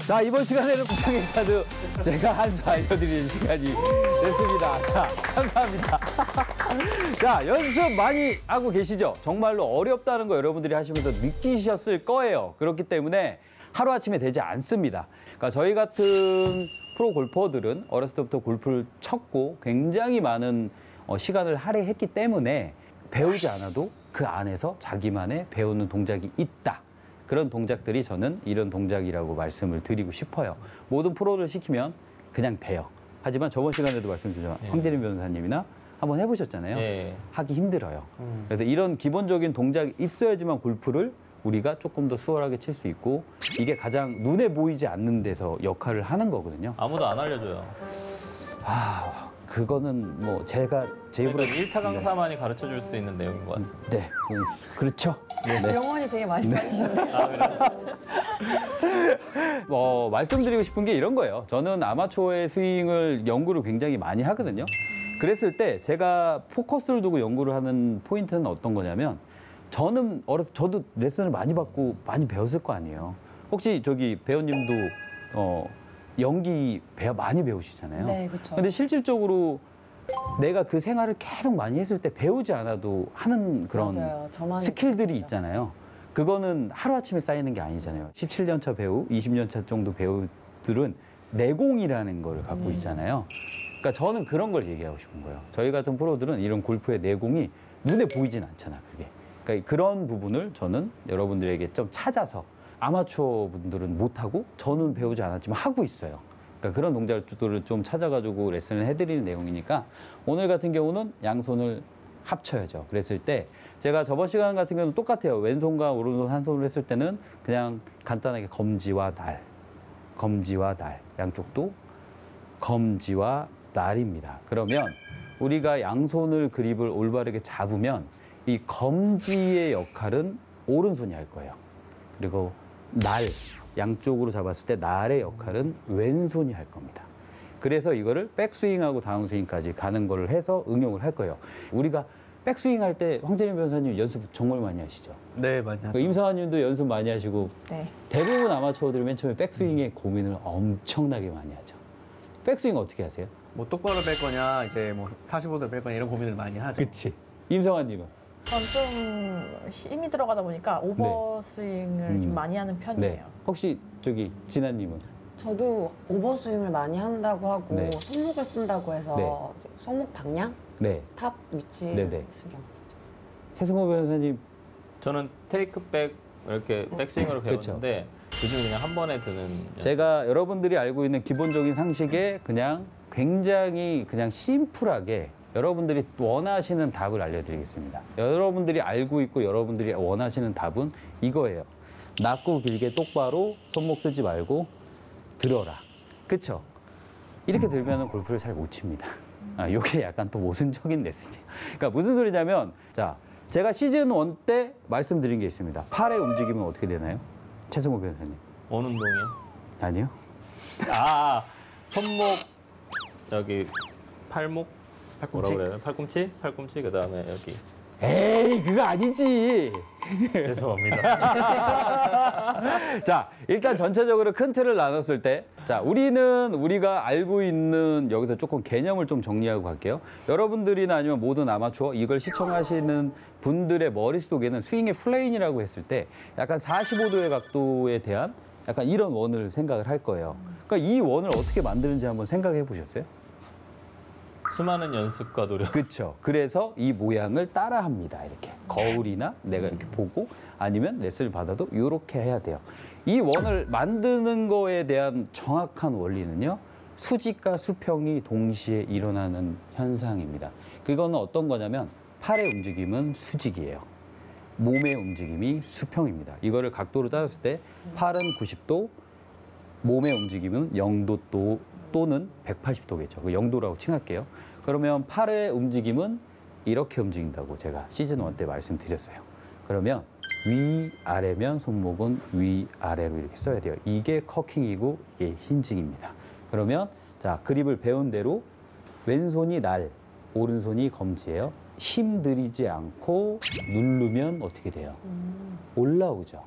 자, 이번 시간에는 부장의 카드 제가 한 수 알려드리는 시간이 됐습니다. 자, 감사합니다. 자, 연습 많이 하고 계시죠? 정말로 어렵다는 거 여러분들이 하시면서 느끼셨을 거예요. 그렇기 때문에 하루아침에 되지 않습니다. 그러니까 저희 같은 프로 골퍼들은 어렸을 때부터 골프를 쳤고 굉장히 많은 시간을 할애했기 때문에 배우지 않아도 그 안에서 자기만의 배우는 동작이 있다. 그런 동작들이 저는 이런 동작이라고 말씀을 드리고 싶어요. 모든 프로를 시키면 그냥 돼요. 하지만 저번 시간에도 말씀드렸죠. 황재림 변호사님이나 한번 해보셨잖아요. 하기 힘들어요. 그래서 이런 기본적인 동작이 있어야지만 골프를 우리가 조금 더 수월하게 칠 수 있고 이게 가장 눈에 보이지 않는 데서 역할을 하는 거거든요. 아무도 안 알려줘요. 그거는 뭐 제가 제 입으로 그러니까 1타 강사만이 가르쳐 줄 수 있는 내용인 것 같습니다. 네, 그렇죠. 네. 영원히 되게 많이 빠지는데. 아, 그래요? 말씀드리고 싶은 게 이런 거예요. 저는 아마추어의 스윙을 연구를 굉장히 많이 하거든요. 그랬을 때 제가 포커스를 두고 연구를 하는 포인트는 어떤 거냐면 저는 저도 레슨을 많이 받고 많이 배웠을 거 아니에요. 혹시 저기 배우님도 연기 많이 배우시잖아요. 네, 그렇죠. 근데 실질적으로 내가 그 생활을 계속 많이 했을 때 배우지 않아도 하는 그런 스킬들이 있잖아요. 그거는 하루아침에 쌓이는 게 아니잖아요. 17년 차 배우, 20년 차 정도 배우들은 내공이라는 걸 갖고 있잖아요. 그러니까 저는 그런 걸 얘기하고 싶은 거예요. 저희 같은 프로들은 이런 골프의 내공이 눈에 보이진 않잖아, 그게. 그러니까 그런 부분을 저는 여러분들에게 좀 찾아서 아마추어 분들은 못하고 저는 배우지 않았지만 하고 있어요. 그러니까 그런 동작들을 좀 찾아가지고 레슨을 해드리는 내용이니까 오늘 같은 경우는 양손을 합쳐야죠. 그랬을 때 제가 저번 시간 같은 경우는 똑같아요. 왼손과 오른손 한 손으로 했을 때는 그냥 간단하게 검지와 날, 검지와 날, 양쪽도 검지와 날입니다. 그러면 우리가 양손을 그립을 올바르게 잡으면 이 검지의 역할은 오른손이 할 거예요. 그리고 날, 양쪽으로 잡았을 때 날의 역할은 왼손이 할 겁니다. 그래서 이거를 백스윙하고 다운스윙까지 가는 거를 해서 응용을 할 거예요. 우리가 백스윙 할 때 황재림 변호사님 연습 정말 많이 하시죠? 네, 많이 하죠. 임상환 님도 연습 많이 하시고 네. 대부분 아마추어들은 맨 처음에 백스윙에 고민을 엄청나게 많이 하죠. 백스윙 어떻게 하세요? 뭐 똑바로 뺄 거냐, 이제 뭐 45도 뺄 거냐 이런 고민을 많이 하죠. 그치. 임상환 님은? 전 좀 힘이 들어가다 보니까 오버스윙을 좀 많이 하는 편이에요. 네. 혹시 저기 진아 님은? 저도 오버스윙을 많이 한다고 하고 네. 손목을 쓴다고 해서 네. 이제 손목 방향, 네. 탑 위치 네네. 신경 쓰죠. 최승호 변호사님? 저는 테이크백 이렇게 백스윙으로 그렇죠. 배웠는데 요즘 그냥 한 번에 드는 제가 여러분들이 알고 있는 기본적인 상식에 그냥 굉장히 그냥 심플하게 여러분들이 원하시는 답을 알려드리겠습니다. 여러분들이 알고 있고 여러분들이 원하시는 답은 이거예요. 낮고 길게 똑바로 손목 쓰지 말고 들어라. 그쵸? 이렇게 들면 골프를 잘 못 칩니다. 이게 약간 또 모순적인 레슨이에요. 그러니까 무슨 소리냐면 자, 제가 시즌 1 때 말씀드린 게 있습니다. 팔의 움직임은 어떻게 되나요? 최승호 변호사님. 어느 운동이요? 아니요. 손목, 여기 팔목, 팔꿈치. 뭐라 그래요? 팔꿈치? 팔꿈치, 그 다음에 여기. 에이, 그거 아니지. 죄송합니다. 자, 일단 전체적으로 큰 틀을 나눴을 때, 자, 우리가 알고 있는 여기서 조금 개념을 좀 정리하고 갈게요. 여러분들이나 아니면 모든 아마추어 이걸 시청하시는 분들의 머릿속에는 스윙의 플레인이라고 했을 때 약간 45도의 각도에 대한 약간 이런 원을 생각을 할 거예요. 그러니까 이 원을 어떻게 만드는지 한번 생각해 보셨어요? 수많은 연습과 노력. 그렇죠. 그래서 이 모양을 따라합니다. 이렇게 거울이나 내가 이렇게 보고 아니면 레슨을 받아도 이렇게 해야 돼요. 이 원을 만드는 거에 대한 정확한 원리는요. 수직과 수평이 동시에 일어나는 현상입니다. 그거는 어떤 거냐면 팔의 움직임은 수직이에요. 몸의 움직임이 수평입니다. 이거를 각도로 따졌을 때 팔은 90도, 몸의 움직임은 0도 또는 180도겠죠. 그 0도라고 칭할게요. 그러면 팔의 움직임은 이렇게 움직인다고 제가 시즌 1 때 말씀드렸어요. 그러면 위아래면 손목은 위아래로 이렇게 써야 돼요. 이게 커킹이고 이게 힌징입니다. 그러면 자, 그립을 배운 대로 왼손이 날, 오른손이 검지예요. 힘들이지 않고 누르면 어떻게 돼요? 올라오죠.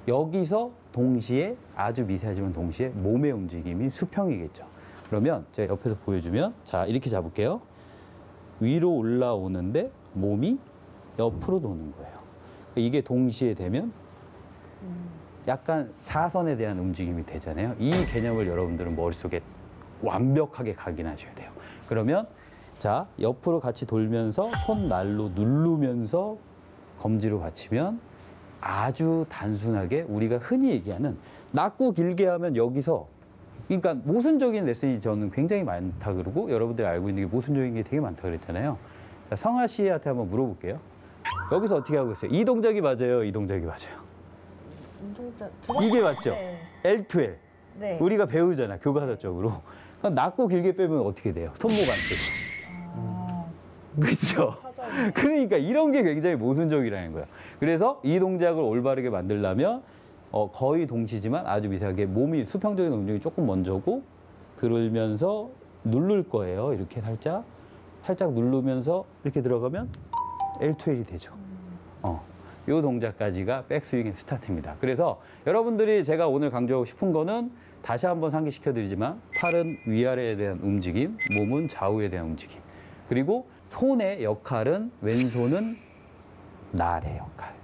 여기서 동시에 아주 미세하지만 동시에 몸의 움직임이 수평이겠죠. 그러면 제가 옆에서 보여주면 자 이렇게 잡을게요. 위로 올라오는데 몸이 옆으로 도는 거예요. 이게 동시에 되면 약간 사선에 대한 움직임이 되잖아요. 이 개념을 여러분들은 머릿속에 완벽하게 각인하셔야 돼요. 그러면 자 옆으로 같이 돌면서 손 날로 누르면서 검지로 받치면 아주 단순하게 우리가 흔히 얘기하는 낮고 길게 하면 여기서 그러니까 모순적인 레슨이 저는 굉장히 많다 그러고 여러분들이 알고 있는 게 모순적인 게 되게 많다 그랬잖아요. 자, 성아 씨한테 한번 물어볼게요. 여기서 어떻게 하고 있어요? 이 동작이 맞아요? 이 동작이 맞아요? 운동자 이게 맞죠? 네. L2L. 네. 우리가 배우잖아, 교과서적으로. 그럼 낮고 길게 빼면 어떻게 돼요? 손목 안 쓰고. 아, 그렇죠? 타자네. 그러니까 이런 게 굉장히 모순적이라는 거예요. 그래서 이 동작을 올바르게 만들려면 거의 동시지만 아주 미세하게 몸이 수평적인 움직임이 조금 먼저고 들으면서 누를 거예요. 이렇게 살짝 누르면서 이렇게 들어가면 L2L이 되죠. 이 동작까지가 백스윙의 스타트입니다. 그래서 여러분들이 제가 오늘 강조하고 싶은 거는 다시 한번 상기시켜 드리지만 팔은 위아래에 대한 움직임, 몸은 좌우에 대한 움직임. 그리고 손의 역할은 왼손은 날의 역할.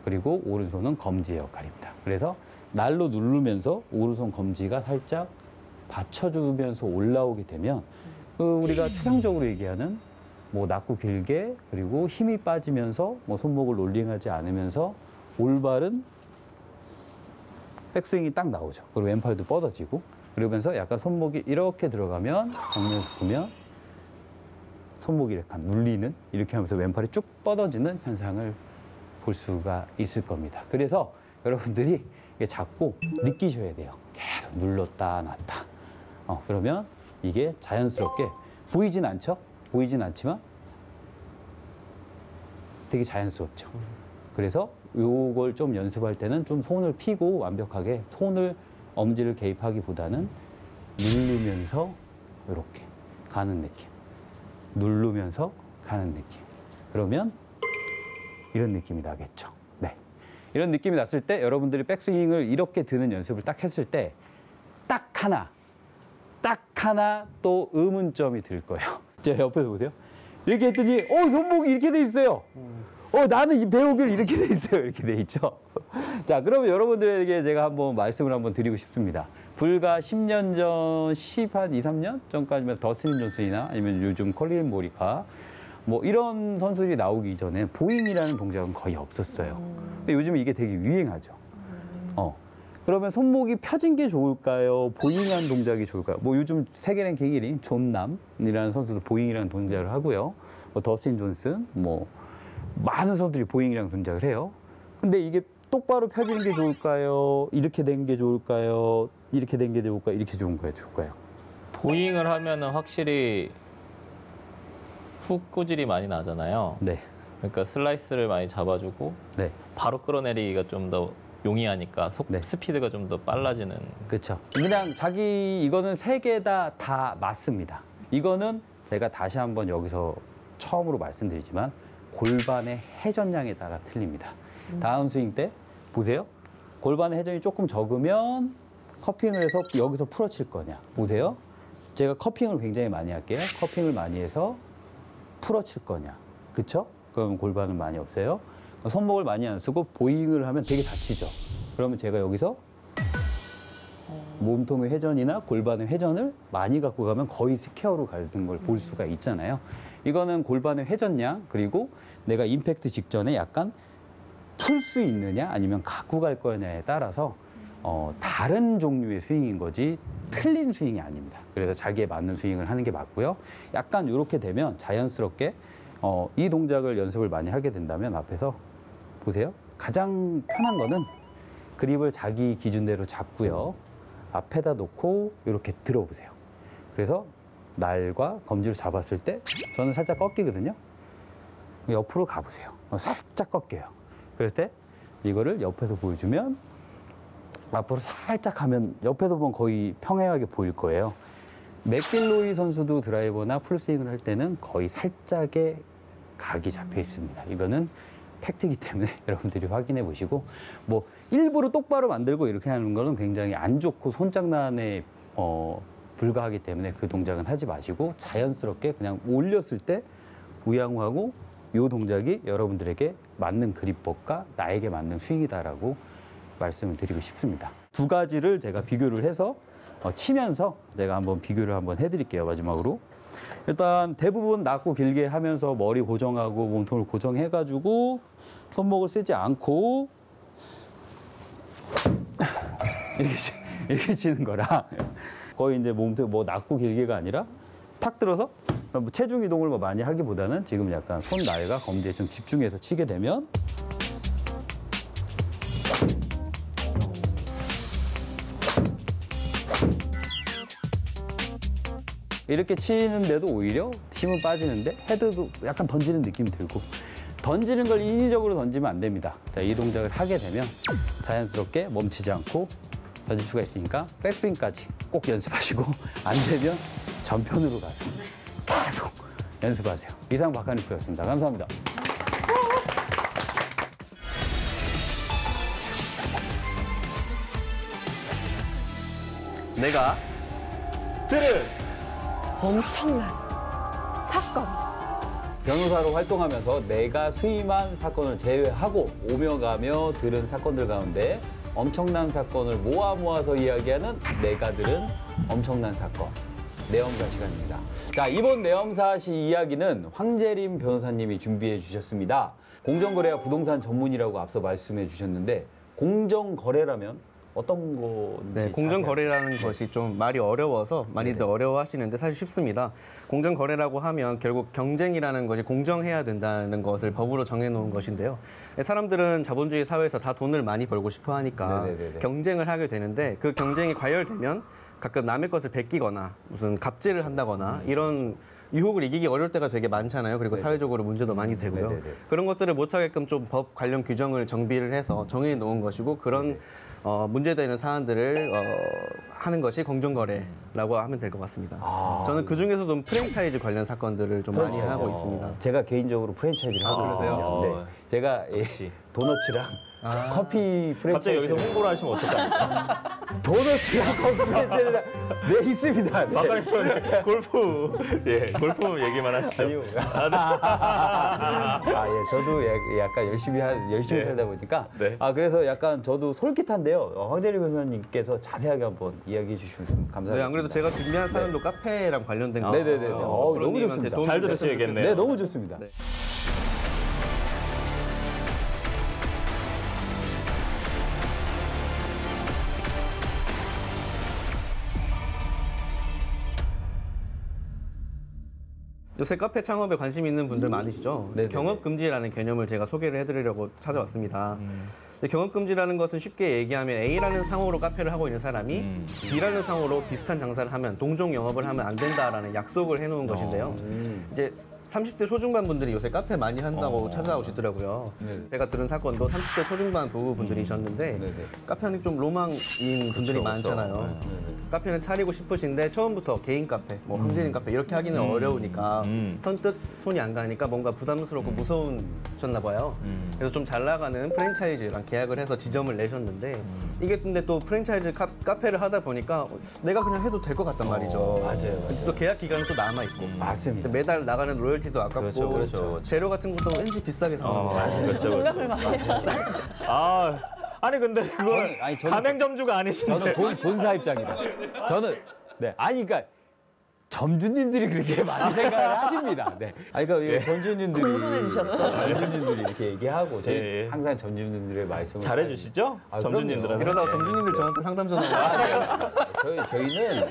그리고 오른손은 검지의 역할입니다. 그래서 날로 누르면서 오른손 검지가 살짝 받쳐주면서 올라오게 되면 우리가 추상적으로 얘기하는 뭐 낮고 길게 그리고 힘이 빠지면서 뭐 손목을 롤링하지 않으면서 올바른 백스윙이 딱 나오죠. 그리고 왼팔도 뻗어지고 그러면서 약간 손목이 이렇게 들어가면 정면에서 보면 손목이 이렇게 눌리는 이렇게 하면서 왼팔이 쭉 뻗어지는 현상을 볼 수가 있을 겁니다. 그래서 여러분들이 이게 잡고 느끼셔야 돼요. 계속 눌렀다 놨다. 그러면 이게 자연스럽게 보이진 않죠? 보이진 않지만 되게 자연스럽죠. 그래서 요걸 좀 연습할 때는 좀 손을 펴고 완벽하게 손을 엄지를 개입하기보다는 누르면서 이렇게 가는 느낌. 누르면서 가는 느낌. 그러면 이런 느낌이 나겠죠. 네. 이런 느낌이 났을 때 여러분들이 백스윙을 이렇게 드는 연습을 딱 했을 때 딱 하나 또 의문점이 들 거예요. 제 옆에서 보세요. 이렇게 했더니 손목이 이렇게 돼 있어요. 나는 이 배우기를 이렇게 돼 있어요. 이렇게 돼 있죠. 자, 그러면 여러분들에게 제가 한번 말씀을 한번 드리고 싶습니다. 불과 10년 전, 2, 3년 전까지면 더스틴 존슨이나 아니면 요즘 컬린 모리카 뭐 이런 선수들이 나오기 전에 보잉이라는 동작은 거의 없었어요. 근데 요즘 이게 되게 유행하죠. 그러면 손목이 펴진 게 좋을까요? 보잉한 동작이 좋을까요? 뭐 요즘 세계 랭킹 1위 존남이라는 선수도 보잉이라는 동작을 하고요. 뭐 더스틴 존슨, 뭐 많은 선수들이 보잉이라는 동작을 해요. 근데 이게 똑바로 펴지는 게 좋을까요? 이렇게 된 게 좋을까요? 이렇게 된 게 좋을까요? 이렇게 좋을까요? 보잉을 하면은 확실히 훅 구질이 많이 나잖아요. 네. 그러니까 슬라이스를 많이 잡아주고 네. 바로 끌어내리기가 좀 더 용이하니까 네. 스피드가 좀 더 빨라지는. 그렇죠. 그냥 이거는 세 개 다 맞습니다. 이거는 제가 다시 한번 여기서 처음으로 말씀드리지만 골반의 회전량에 따라 틀립니다. 다음 스윙 때 보세요. 골반의 회전이 조금 적으면 커핑을 해서 여기서 풀어칠 거냐. 보세요. 제가 커핑을 굉장히 많이 할게요. 커핑을 많이 해서 풀어칠 거냐. 그쵸? 그럼 골반은 많이 없어요. 손목을 많이 안 쓰고 보잉을 하면 되게 다치죠. 그러면 제가 여기서 몸통의 회전이나 골반의 회전을 많이 갖고 가면 거의 스퀘어로 가는 걸 볼 수가 있잖아요. 이거는 골반의 회전량 그리고 내가 임팩트 직전에 약간 풀 수 있느냐 아니면 갖고 갈 거냐에 따라서 다른 종류의 스윙인 거지 틀린 스윙이 아닙니다. 그래서 자기에 맞는 스윙을 하는 게 맞고요. 약간 이렇게 되면 자연스럽게 이 동작을 연습을 많이 하게 된다면 앞에서 보세요. 가장 편한 거는 그립을 자기 기준대로 잡고요. 앞에다 놓고 이렇게 들어보세요. 그래서 날과 검지로 잡았을 때 저는 살짝 꺾이거든요. 옆으로 가보세요. 살짝 꺾여요. 그럴 때 이거를 옆에서 보여주면 앞으로 살짝 하면 옆에서 보면 거의 평행하게 보일 거예요. 맥길로이 선수도 드라이버나 풀스윙을 할 때는 거의 살짝의 각이 잡혀 있습니다. 이거는 팩트이기 때문에 여러분들이 확인해 보시고 뭐 일부러 똑바로 만들고 이렇게 하는 거는 굉장히 안 좋고 손장난에 불과하기 때문에 그 동작은 하지 마시고 자연스럽게 그냥 올렸을 때 우양우하고 이 동작이 여러분들에게 맞는 그립법과 나에게 맞는 스윙이다라고 말씀을 드리고 싶습니다. 두 가지를 제가 비교를 해서 치면서 제가 한번 비교를 한번 해드릴게요. 마지막으로 일단 대부분 낮고 길게 하면서 머리 고정하고 몸통을 고정해가지고 손목을 쓰지 않고 이렇게 치는 거라 거의 이제 몸통 뭐 낮고 길게가 아니라 탁 들어서 뭐 체중 이동을 뭐 많이 하기보다는 지금 약간 손 날과 검지에 좀 집중해서 치게 되면 이렇게 치는데도 오히려 힘은 빠지는데 헤드도 약간 던지는 느낌이 들고 던지는 걸 인위적으로 던지면 안 됩니다. 자, 이 동작을 하게 되면 자연스럽게 멈추지 않고 던질 수가 있으니까 백스윙까지 꼭 연습하시고 안 되면 전편으로 가서 계속 연습하세요. 이상 박한익프였습니다. 감사합니다. 내가 들은 엄청난 사건. 변호사로 활동하면서 내가 수임한 사건을 제외하고 오며 가며 들은 사건들 가운데 엄청난 사건을 모아서 이야기하는 내가 들은 엄청난 사건. 내엄사 시간입니다. 자, 이번 내엄사 시 이야기는 황재림 변호사님이 준비해 주셨습니다. 공정거래와 부동산 전문이라고 앞서 말씀해 주셨는데 공정거래라면 어떤 건지 네, 공정거래라는 것이 좀 말이 어려워서 많이들 네네. 어려워하시는데 사실 쉽습니다. 공정거래라고 하면 결국 경쟁이라는 것이 공정해야 된다는 것을 법으로 정해놓은 것인데요. 사람들은 자본주의 사회에서 다 돈을 많이 벌고 싶어 하니까 네네네네. 경쟁을 하게 되는데 그 경쟁이 과열되면 가끔 남의 것을 베끼거나 무슨 갑질을 한다거나 이런 유혹을 이기기 어려울 때가 되게 많잖아요. 그리고 네네. 사회적으로 문제도 많이 되고요. 네네네. 그런 것들을 못하게끔 좀 법 관련 규정을 정비를 해서 정해 놓은 것이고 그런 문제되는 사안들을 하는 것이 공정거래라고 하면 될 것 같습니다. 저는 그 중에서도 프랜차이즈 관련 사건들을 좀 많이 프랜차이즈. 하고 있습니다. 제가 개인적으로 프랜차이즈를 하고 그러세요? 있거든요. 네. 제가 역시. 도너츠랑 커피 프랜차이즈 갑자기 여기서 홍보를 하시면 어떡합니까? 도너츠랑 커피 프랜차이즈 네 있습니다. 네. 박관익 골프 골프 얘기만 하시죠. 아니요. 예, 저도 약간 열심히 네. 살다 보니까 네. 그래서 약간 저도 솔깃한데요. 황대리 변호사님께서 자세하게 한번 이야기해 주시면 감사하겠습니다. 네, 안 그래도 제가 준비한 사연도 카페랑 관련된 거. 네네네. 너무 프로님한테 좋습니다. 도움이 잘 됐으면 들으셔야겠네요. 네, 너무 좋습니다. 네. 요새 카페 창업에 관심 있는 분들 많으시죠? 네네네. 경업금지라는 개념을 제가 소개를 해드리려고 찾아왔습니다. 근데 경업금지라는 것은 쉽게 얘기하면 A라는 상호로 카페를 하고 있는 사람이 B라는 상호로 비슷한 장사를 하면 동종 영업을 하면 안 된다라는 약속을 해놓은 것인데요. 이제 30대 초중반 분들이 요새 카페 많이 한다고 찾아오시더라고요. 네. 제가 들은 사건도 30대 초중반 부부분들이셨는데 네네. 카페는 좀 로망인 분들이 그쵸. 많잖아요. 네네. 카페는 차리고 싶으신데 처음부터 개인 카페, 뭐 황제님 카페 이렇게 하기는 어려우니까 선뜻 손이 안 가니까 뭔가 부담스럽고 무서우셨나 봐요. 그래서 좀 잘 나가는 프랜차이즈랑 계약을 해서 지점을 내셨는데 이게 근데 또 프랜차이즈 카페를 하다 보니까 내가 그냥 해도 될 것 같단 말이죠. 맞아요. 또 계약 기간은 또 남아 있고. 맞습니다. 매달 나가는 로열티도 아깝고 그렇죠. 재료 같은 것도 왠지 비싸게 사는 그렇죠. 공감을 많이 하시네요. 아니 근데 그건 아니, 저는- 가맹점주가 아니신데. 저는 본사 입장이다. 저는 그러니까 점주님들이 그렇게 많이 생각을 하십니다. 네. 그러니까 점주님들이 공손해지셨어. 점주님들이 이렇게 얘기하고 저희 예. 항상 점주님들의 말씀을 잘해주시죠? 점주님들은. 이러다가 점주님들 저한테 상담 전화 저희는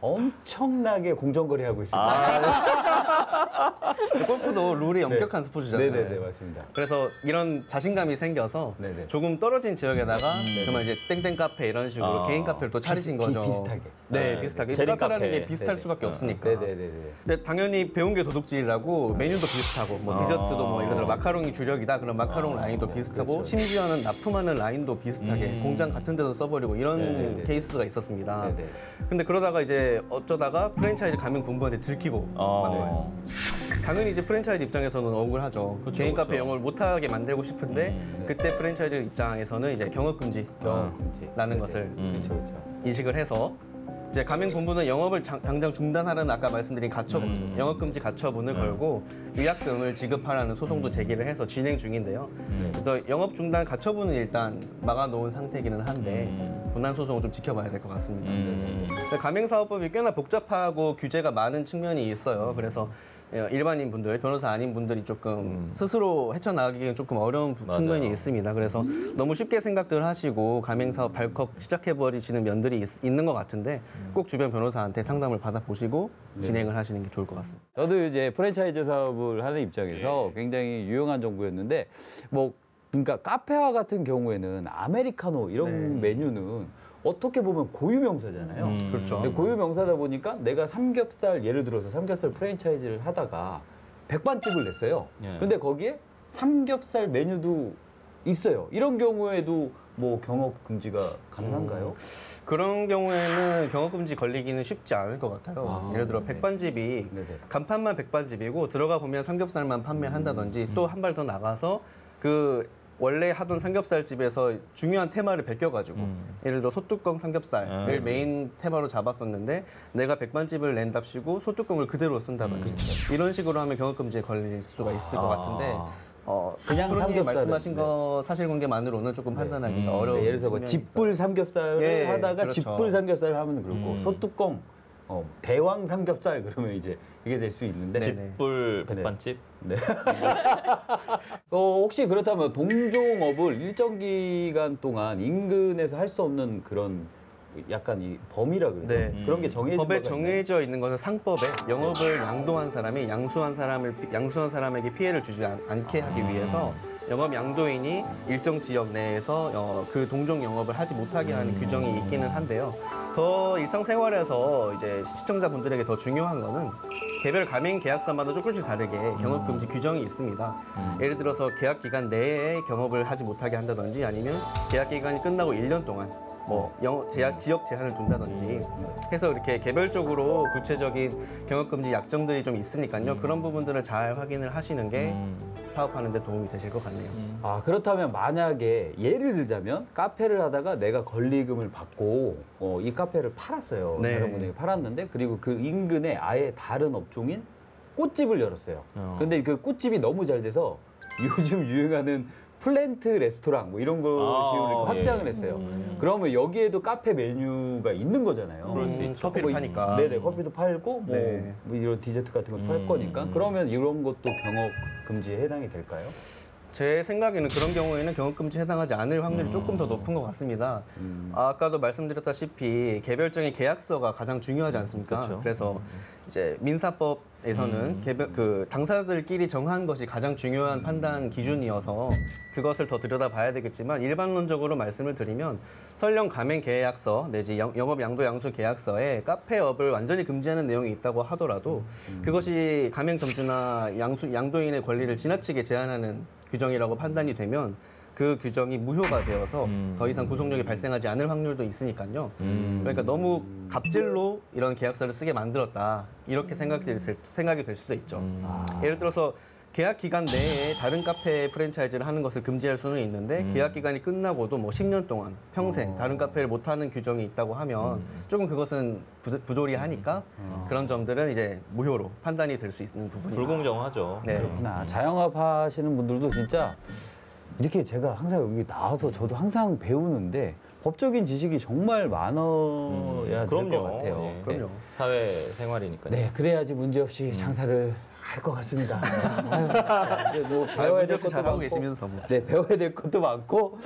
엄청나게 공정거래 하고 있습니다. 골프도 룰이 엄격한 스포츠잖아요. 네네네 맞습니다. 그래서 이런 자신감이 생겨서 네네. 조금 떨어진 지역에다가 정말 이제 땡땡 카페 이런 식으로 개인 카페를 또 차리신 거죠. 비슷하게. 네, 비슷하게. 재림 카페라는 카페. 게 비슷할 네네. 수밖에 없으니까. 네네네네. 근데 당연히 배운 게 도둑질이라고 메뉴도 비슷하고 뭐 디저트도 뭐 예를 들어 마카롱이 주력이다 그럼 마카롱 라인도 비슷하고 그렇죠. 심지어는 납품하는 라인도 비슷하게 공장 같은 데서 써버리고 이런 네네네. 케이스가 있었습니다. 네네. 근데 그러다가 이제 어쩌다가 프랜차이즈 가맹 본부한테 들키고 만 거예요. 당연히 이제 프랜차이즈 입장에서는 억울하죠. 개인 카페 영업을 못하게 만들고 싶은데 그때 프랜차이즈 입장에서는 이제 경업금지라는 것을 인식을 해서 이제 가맹본부는 영업을 당장 중단하라는 아까 말씀드린 가처분, 영업금지 가처분을 걸고 위약금을 지급하라는 소송도 제기를 해서 진행 중인데요. 그래서 영업 중단 가처분은 일단 막아놓은 상태이기는 한데 본안 소송을 좀 지켜봐야 될 것 같습니다. 가맹사업법이 꽤나 복잡하고 규제가 많은 측면이 있어요. 그래서 일반인 분들, 변호사 아닌 분들이 조금 스스로 헤쳐나가기는 조금 어려운 측면이 있습니다. 그래서 너무 쉽게 생각들 하시고 가맹사업 발컥 시작해버리시는 면들이 있는 것 같은데 꼭 주변 변호사한테 상담을 받아보시고 진행을 하시는 게 좋을 것 같습니다. 저도 이제 프랜차이즈 사업을 하는 입장에서 굉장히 유용한 정보였는데 그러니까 카페와 같은 경우에는 아메리카노 이런 메뉴는 어떻게 보면 고유명사잖아요. 그렇죠. 근데 고유명사다 보니까 내가 삼겹살, 예를 들어서 삼겹살 프랜차이즈를 하다가 백반집을 냈어요. 근데 거기에 삼겹살 메뉴도 있어요. 이런 경우에도 뭐 경업 금지가 가능한가요? 그런 경우에는 경업금지 걸리기는 쉽지 않을 것 같아요. 예를 들어 백반집이 간판만 백반집이고 들어가 보면 삼겹살만 판매한다든지 또 한 발 더 나가서 그 원래 하던 삼겹살집에서 중요한 테마를 베껴가지고 예를 들어 소뚜껑 삼겹살을 메인 테마로 잡았었는데 내가 백반집을 낸답시고 소뚜껑을 그대로 쓴다든지 이런 식으로 하면 경업금지에 걸릴 수가 있을 것 같은데 그냥 삼겹살 말씀하신 거 사실관계만으로는 조금 판단하기가 어려운 예를 들어서 뭐 집불 삼겹살을 하다가 그렇죠. 집불 삼겹살을 하면 그렇고 소뚜껑 대왕 삼겹살 그러면 이제 이게 될 수 있는데 집불 백반집? 네. 혹시 그렇다면 동종업을 일정 기간 동안 인근에서 할 수 없는 그런 약간 이 범위라 그러죠. 그런 게 법에 정해져 있는 것은 상법에 영업을 양도한 사람이 양수한 사람에게 피해를 주지 않게 하기 위해서 영업 양도인이 일정 지역 내에서 그 동종 영업을 하지 못하게 하는 규정이 있기는 한데요. 더 일상생활에서 이제 시청자분들에게 더 중요한 거는 개별 가맹 계약사마다 조금씩 다르게 경업금지 규정이 있습니다. 예를 들어서 계약 기간 내에 경업을 하지 못하게 한다든지 아니면 계약 기간이 끝나고 1년 동안 지역 제한을 둔다든지 해서 이렇게 개별적으로 구체적인 경업금지 약정들이 좀 있으니까요. 그런 부분들을 잘 확인을 하시는 게 사업하는 데 도움이 되실 것 같네요. 그렇다면 만약에 예를 들자면 카페를 하다가 내가 권리금을 받고 이 카페를 팔았어요. 다른 분에게 팔았는데 그리고 그 인근에 아예 다른 업종인 꽃집을 열었어요. 근데 그 꽃집이 너무 잘 돼서 요즘 유행하는 플랜트 레스토랑 뭐 이런 것으로 확장을 했어요. 그러면 여기에도 카페 메뉴가 있는 거잖아요. 그럴 수 있죠. 커피를 파니까. 네네, 커피도 팔고 뭐 이런 디저트 같은 것도 팔 거니까 그러면 이런 것도 경업 금지에 해당이 될까요? 제 생각에는 그런 경우에는 경업금지에 해당하지 않을 확률이 조금 더 높은 것 같습니다. 아까도 말씀드렸다시피 개별적인 계약서가 가장 중요하지 않습니까? 그래서 이제 민사법에서는 그 당사자들끼리 정한 것이 가장 중요한 판단 기준이어서 그것을 더 들여다봐야 되겠지만 일반론적으로 말씀을 드리면 설령 가맹 계약서 내지 영업 양도 양수 계약서에 카페업을 완전히 금지하는 내용이 있다고 하더라도 그것이 가맹 점주나 양도인의 권리를 지나치게 제한하는 규정이라고 판단이 되면 그 규정이 무효가 되어서 더 이상 구속력이 발생하지 않을 확률도 있으니까요. 그러니까 너무 갑질로 이런 계약서를 쓰게 만들었다 이렇게 생각이 될 수도 있죠. 예를 들어서 계약 기간 내에 다른 카페 프랜차이즈를 하는 것을 금지할 수는 있는데 계약 기간이 끝나고도 뭐 10년 동안 평생 다른 카페를 못하는 규정이 있다고 하면 조금 그것은 부조리하니까 그런 점들은 이제 무효로 판단이 될 수 있는 부분이 불공정하죠. 그렇구나. 자영업 하시는 분들도 진짜 이렇게 제가 항상 여기 나와서 저도 항상 배우는데 법적인 지식이 정말 많아야 될 것 같아요. 그럼요. 사회생활이니까요. 네, 그래야지 문제없이 장사를 할 것 같습니다. 뭐 배워야 될 것도 많고, 계시면서 뭐. 네, 배워야 될 것도 많고,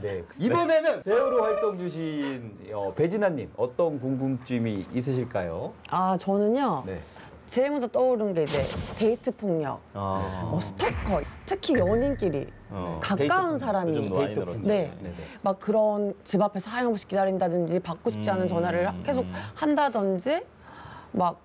네. 이번에는 배우로 활동 주신 배진아님 어떤 궁금증이 있으실까요? 저는요. 네. 제일 먼저 떠오른 게 이제 데이트 폭력, 스토커, 특히 연인끼리 가까운 사람이 막 그런 집 앞에서 하염없이 기다린다든지 받고 싶지 않은 전화를 계속 한다든지 막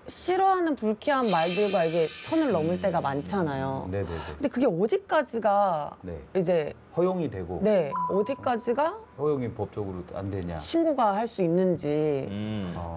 싫어하는 불쾌한 말들과 이게 선을 넘을 때가 많잖아요. 네네네. 근데 그게 어디까지가 네. 이제 허용이 되고 네 어디까지가 허용이 법적으로 안 되냐. 신고가 할 수 있는지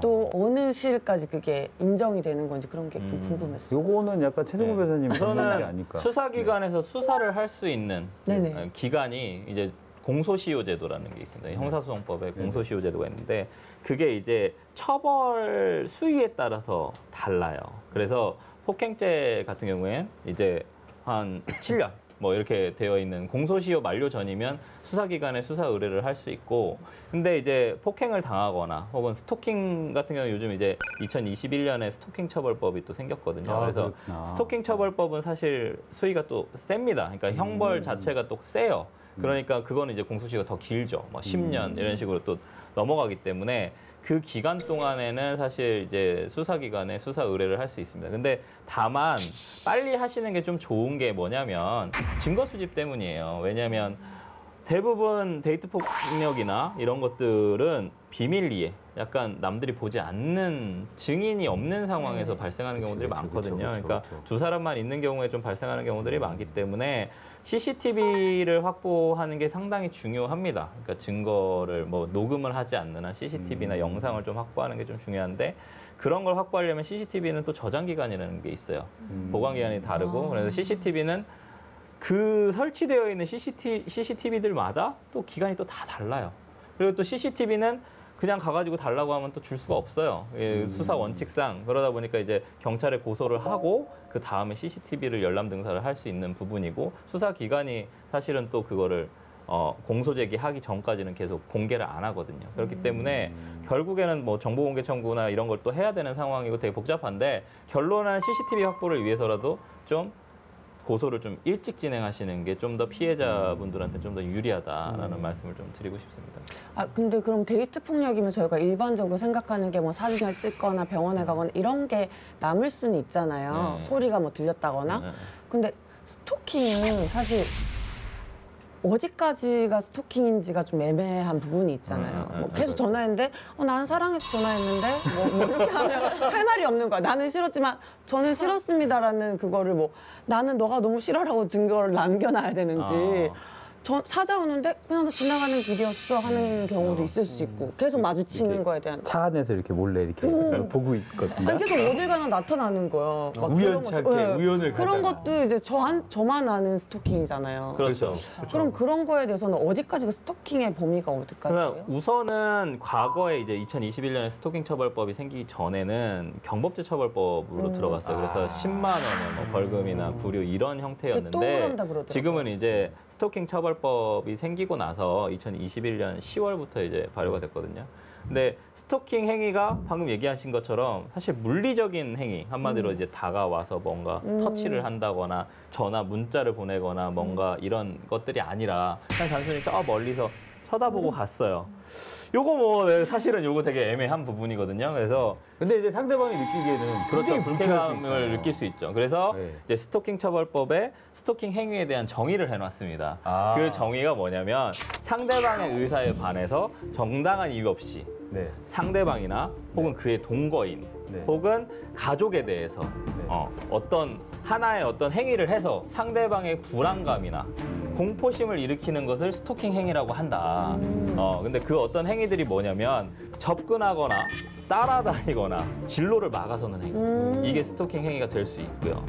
또 어느 시일까지 그게 인정이 되는 건지 그런 게 좀 궁금했어요. 요거는 약간 최승호 변호사님 전문이 아닐까. 수사기관에서 수사를 할 수 있는 네네. 기관이 이제 공소시효제도라는 게 있습니다. 형사소송법에 공소시효제도가 있는데 그게 이제 처벌 수위에 따라서 달라요. 그래서 폭행죄 같은 경우엔 이제 한 7년 뭐 이렇게 되어 있는 공소시효 만료 전이면 수사기관에 수사 의뢰를 할 수 있고, 근데 이제 폭행을 당하거나 혹은 스토킹 같은 경우 요즘 이제 2021년에 스토킹 처벌법이 또 생겼거든요. 그래서 그렇구나. 스토킹 처벌법은 사실 수위가 또 셉니다. 그러니까 형벌 자체가 또 세요. 그러니까 그거는 이제 공소시효가 더 길죠. 뭐 10년 이런 식으로 또 넘어가기 때문에 그 기간 동안에는 사실 이제 수사기관에 수사 의뢰를 할 수 있습니다. 근데 다만 빨리 하시는 게 좀 좋은 게 뭐냐면 증거 수집 때문이에요. 왜냐하면 대부분 데이트 폭력이나 이런 것들은 비밀리에 약간 남들이 보지 않는 증인이 없는 상황에서 발생하는 경우들이 많거든요. 그러니까 두 사람만 있는 경우에 좀 발생하는 경우들이 많기 때문에 CCTV를 확보하는 게 상당히 중요합니다. 그러니까 증거를 뭐 녹음을 하지 않는 한 CCTV나 영상을 좀 확보하는 게 좀 중요한데 그런 걸 확보하려면 CCTV는 또 저장 기간이라는 게 있어요. 보관 기간이 다르고 그래서 CCTV는 그 설치되어 있는 CCTV들마다 또 기간이 또 다 달라요. 그리고 또 CCTV는 그냥 가가지고 달라고 하면 또 줄 수가 없어요. 수사 원칙상. 그러다 보니까 이제 경찰에 고소를 하고 그 다음에 CCTV를 열람 등사를 할 수 있는 부분이고 수사 기관이 사실은 또 그거를 공소 제기하기 전까지는 계속 공개를 안 하거든요. 그렇기 때문에 결국에는 뭐 정보공개 청구나 이런 걸 또 해야 되는 상황이고 되게 복잡한데 결론은 CCTV 확보를 위해서라도 좀 고소를 좀 일찍 진행하시는 게 좀 더 피해자분들한테 좀 더 유리하다라는 말씀을 좀 드리고 싶습니다. 아 근데 그럼 데이트 폭력이면 저희가 일반적으로 생각하는 게 뭐 사진을 찍거나 병원에 가거나 이런 게 남을 수는 있잖아요. 소리가 뭐 들렸다거나. 근데 스토킹은 사실 어디까지가 스토킹인지가 좀 애매한 부분이 있잖아요. 뭐 계속 전화했는데 나는 사랑해서 전화했는데 뭐 이렇게 하면 할 말이 없는 거야. 나는 싫었지만 저는 싫었습니다라는 그거를 뭐 나는 너가 너무 싫어라고 증거를 남겨놔야 되는지 찾아오는데 그냥 나 지나가는 길이었어 하는 경우도 있을 수 있고 계속 마주치는 거에 대한 차 안에서 이렇게 몰래 이렇게 보고 있거든요. 아니 계속 어딜 가나 나타나는 거예요. 막 우연찮게 그런 거, 우연을 그런 가다가. 것도 이제 저만 아는 스토킹이잖아요. 그렇죠. 그럼 그런 거에 대해서는 어디까지가 스토킹의 범위가 어디까지예요? 우선은 과거에 이제 2021년에 스토킹 처벌법이 생기기 전에는 경범죄 처벌법으로 들어갔어요. 그래서 10만 원의 뭐 벌금이나 구류 이런 또 형태였는데 그런다 그러더라고요. 지금은 이제 스토킹 처벌법이 생기고 나서 2021년 10월부터 이제 발효가 됐거든요. 근데 스토킹 행위가 방금 얘기하신 것처럼 사실 물리적인 행위, 한마디로 이제 다가와서 뭔가 터치를 한다거나 전화 문자를 보내거나 뭔가 이런 것들이 아니라 그냥 단순히 저 멀리서 쳐다보고 갔어요. 요거 뭐 사실은 요거 되게 애매한 부분이거든요. 그래서 근데 이제 상대방이 느끼기에는 그렇죠. 불쾌감을 느낄 수 있죠. 그래서 네. 이제 스토킹 처벌법에 스토킹 행위에 대한 정의를 해놨습니다. 그 정의가 뭐냐면 상대방의 의사에 반해서 정당한 이유 없이 네. 상대방이나 혹은 그의 동거인 네. 혹은 가족에 대해서 어떤 하나의 어떤 행위를 해서 상대방의 불안감이나 공포심을 일으키는 것을 스토킹 행위라고 한다. 근데 그 어떤 행위들이 뭐냐면 접근하거나 따라다니거나 진로를 막아서는 행위. 이게 스토킹 행위가 될 수 있고요.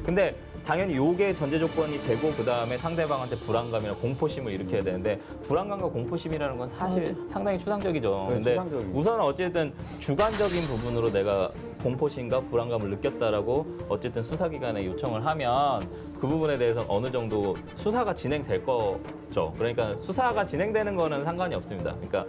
근데 당연히 요게 전제 조건이 되고 그다음에 상대방한테 불안감이나 공포심을 일으켜야 되는데 불안감과 공포심이라는 건 사실 상당히 추상적이죠. 근데 추상적이죠. 우선은 어쨌든 주관적인 부분으로 내가 공포심과 불안감을 느꼈다라고 어쨌든 수사기관에 요청을 하면 그 부분에 대해서 어느 정도 수사가 진행될 거죠. 그러니까 수사가 진행되는 거는 상관이 없습니다. 그러니까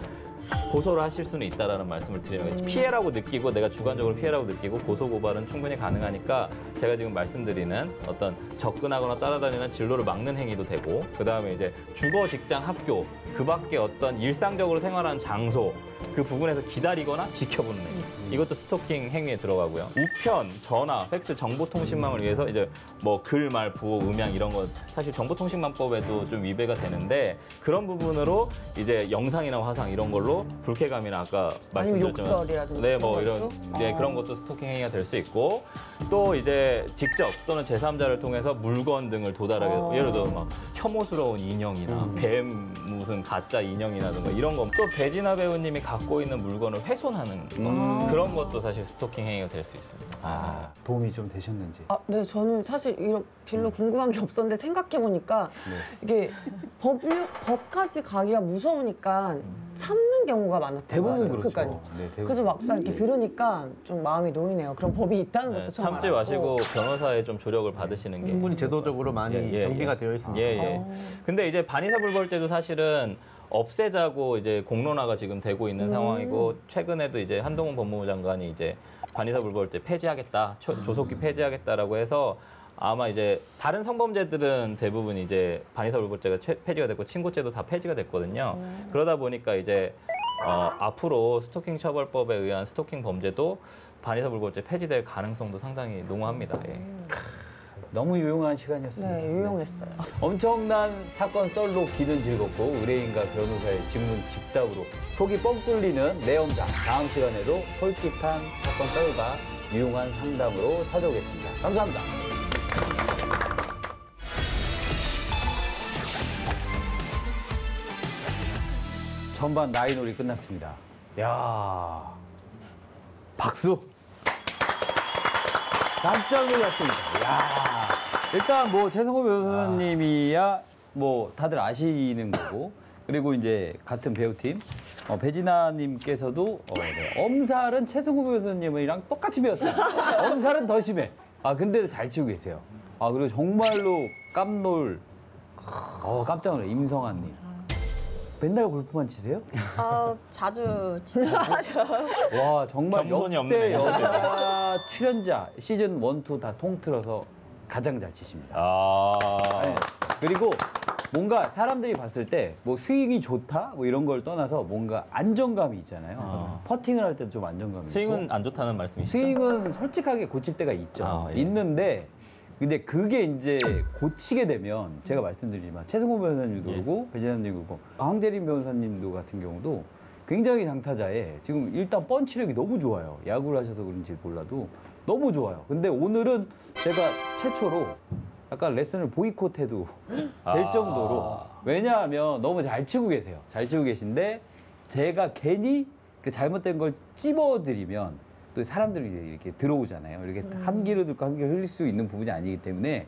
고소를 하실 수는 있다라는 말씀을 드리는 거예요. 피해라고 느끼고 내가 주관적으로 피해라고 느끼고 고소 고발은 충분히 가능하니까 제가 지금 말씀드리는 어떤 접근하거나 따라다니는 진로를 막는 행위도 되고 그다음에 이제 주거, 직장, 학교 그 밖에 어떤 일상적으로 생활하는 장소 그 부분에서 기다리거나 지켜보는 행위. 이것도 스토킹 행위에 들어가고요. 우편, 전화, 팩스, 정보통신망을 위해서 이제 뭐 글, 말, 부호, 음향 이런 거 사실 정보통신망법에도 좀 위배가 되는데 그런 부분으로 이제 영상이나 화상 이런 걸로 불쾌감이나 아까 아니면 말씀드렸지만 욕설이라든지 네, 뭐 그런 이런 것도? 네, 그런 것도 스토킹 행위가 될 수 있고 또 이제 직접 또는 제3자를 통해서 물건 등을 도달하게 예를 들어 막 혐오스러운 인형이나 뱀 무슨 가짜 인형이라든가 이런 거 또 배진아 배우님이 갖고 있는 물건을 훼손하는 거 그런 것도 사실 스토킹 행위가 될 수 있습니다. 도움이 좀 되셨는지. 네, 저는 사실 이런 별로 궁금한 게 없었는데 생각해 보니까 이게 법까지 가기가 무서우니까 참는 경우가 많았던 대부분 것 같아요. 그렇죠. 그러니까요. 네, 대부분. 그래서 막상 이렇게 들으니까 좀 마음이 놓이네요. 그런 법이 있다는 네, 것도 처음 참지 알았고. 마시고 변호사의 좀 조력을 받으시는 게 충분히 제도적으로 많이 정비가 되어 있습니다. 근데 이제 반의사불벌죄도 사실은 없애자고 이제 공론화가 지금 되고 있는 상황이고 최근에도 이제 한동훈 법무부 장관이 이제 반의사불벌죄 폐지하겠다, 조속히 폐지하겠다라고 해서 아마 이제 다른 성범죄들은 대부분 이제 반의사불벌죄가 폐지가 됐고 친고죄도 다 폐지가 됐거든요. 그러다 보니까 이제 앞으로 스토킹 처벌법에 의한 스토킹 범죄도 반의사불벌죄 폐지될 가능성도 상당히 농후합니다. 예. 너무 유용한 시간이었습니다. 네, 유용했어요. 엄청난 사건 썰로 귀는 즐겁고 의뢰인과 변호사의 질문 즉답으로 속이 뻥 뚫리는 내용자. 다음 시간에도 솔직한 사건 썰과 유용한 상담으로 찾아오겠습니다. 감사합니다. 전반 나이놀이 끝났습니다. 야, 박수. 깜짝 놀랐습니다. 야, 일단 뭐 최성호 변호사님이야 뭐 다들 아시는 거고, 그리고 이제 같은 배우팀 배진아님께서도 네, 엄살은 최성호 변호사님이랑 똑같이 배웠어요. 엄살은 더 심해. 근데도 잘 치고 계세요. 그리고 정말로 깜놀. 깜짝 놀래. 임성환님. 맨날 골프만 치세요? 자주 치죠. 와, 정말 겸손이 역대 없네. 여자 출연자 시즌 1, 2 다 통틀어서 가장 잘 치십니다. 네. 그리고 뭔가 사람들이 봤을 때 뭐 스윙이 좋다 뭐 이런 걸 떠나서 뭔가 안정감이 있잖아요. 퍼팅을 할 때도 좀 안정감이 스윙은 있고. 안 좋다는 말씀이시죠? 스윙은 솔직하게 고칠 때가 있죠. 예. 있는데 근데 그게 이제 고치게 되면 제가 말씀드리지만 최승호 변호사님도 그러고 배진아님도 그러고 황재림 변호사님도 같은 경우도 굉장히 장타자에 지금 일단 펀치력이 너무 좋아요. 야구를 하셔서 그런지 몰라도 너무 좋아요. 근데 오늘은 제가 최초로 약간 레슨을 보이콧해도 될 정도로 왜냐하면 너무 잘 치고 계세요. 잘 치고 계신데 제가 괜히 그 잘못된 걸 찝어드리면 또 사람들이 이렇게 들어오잖아요. 이렇게 한 귀로 듣고 한 귀로 흘릴 수 있는 부분이 아니기 때문에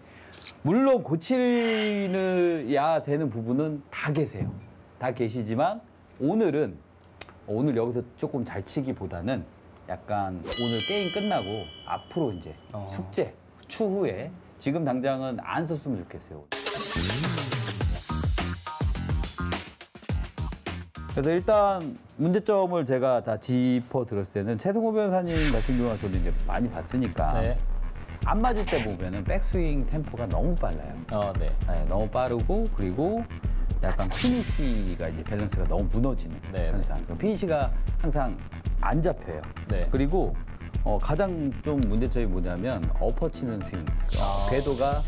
물론 고치야 되는 부분은 다 계세요. 다 계시지만 오늘 여기서 조금 잘 치기보다는 약간 오늘 게임 끝나고 앞으로 이제 숙제 추후에 지금 당장은 안 썼으면 좋겠어요. 그래서 일단 문제점을 제가 다 짚어 들었을 때는 최승호 변호사님 같은 경우는 저도 이제 많이 봤으니까 안 맞을 때 보면은 백스윙 템포가 너무 빨라요. 네. 네, 너무 빠르고 그리고 약간 피니시가 이제 밸런스가 너무 무너지는 항상 피니시가 항상 안 잡혀요. 그리고 가장 좀 문제점이 뭐냐면 엎어치는 스윙, 궤도가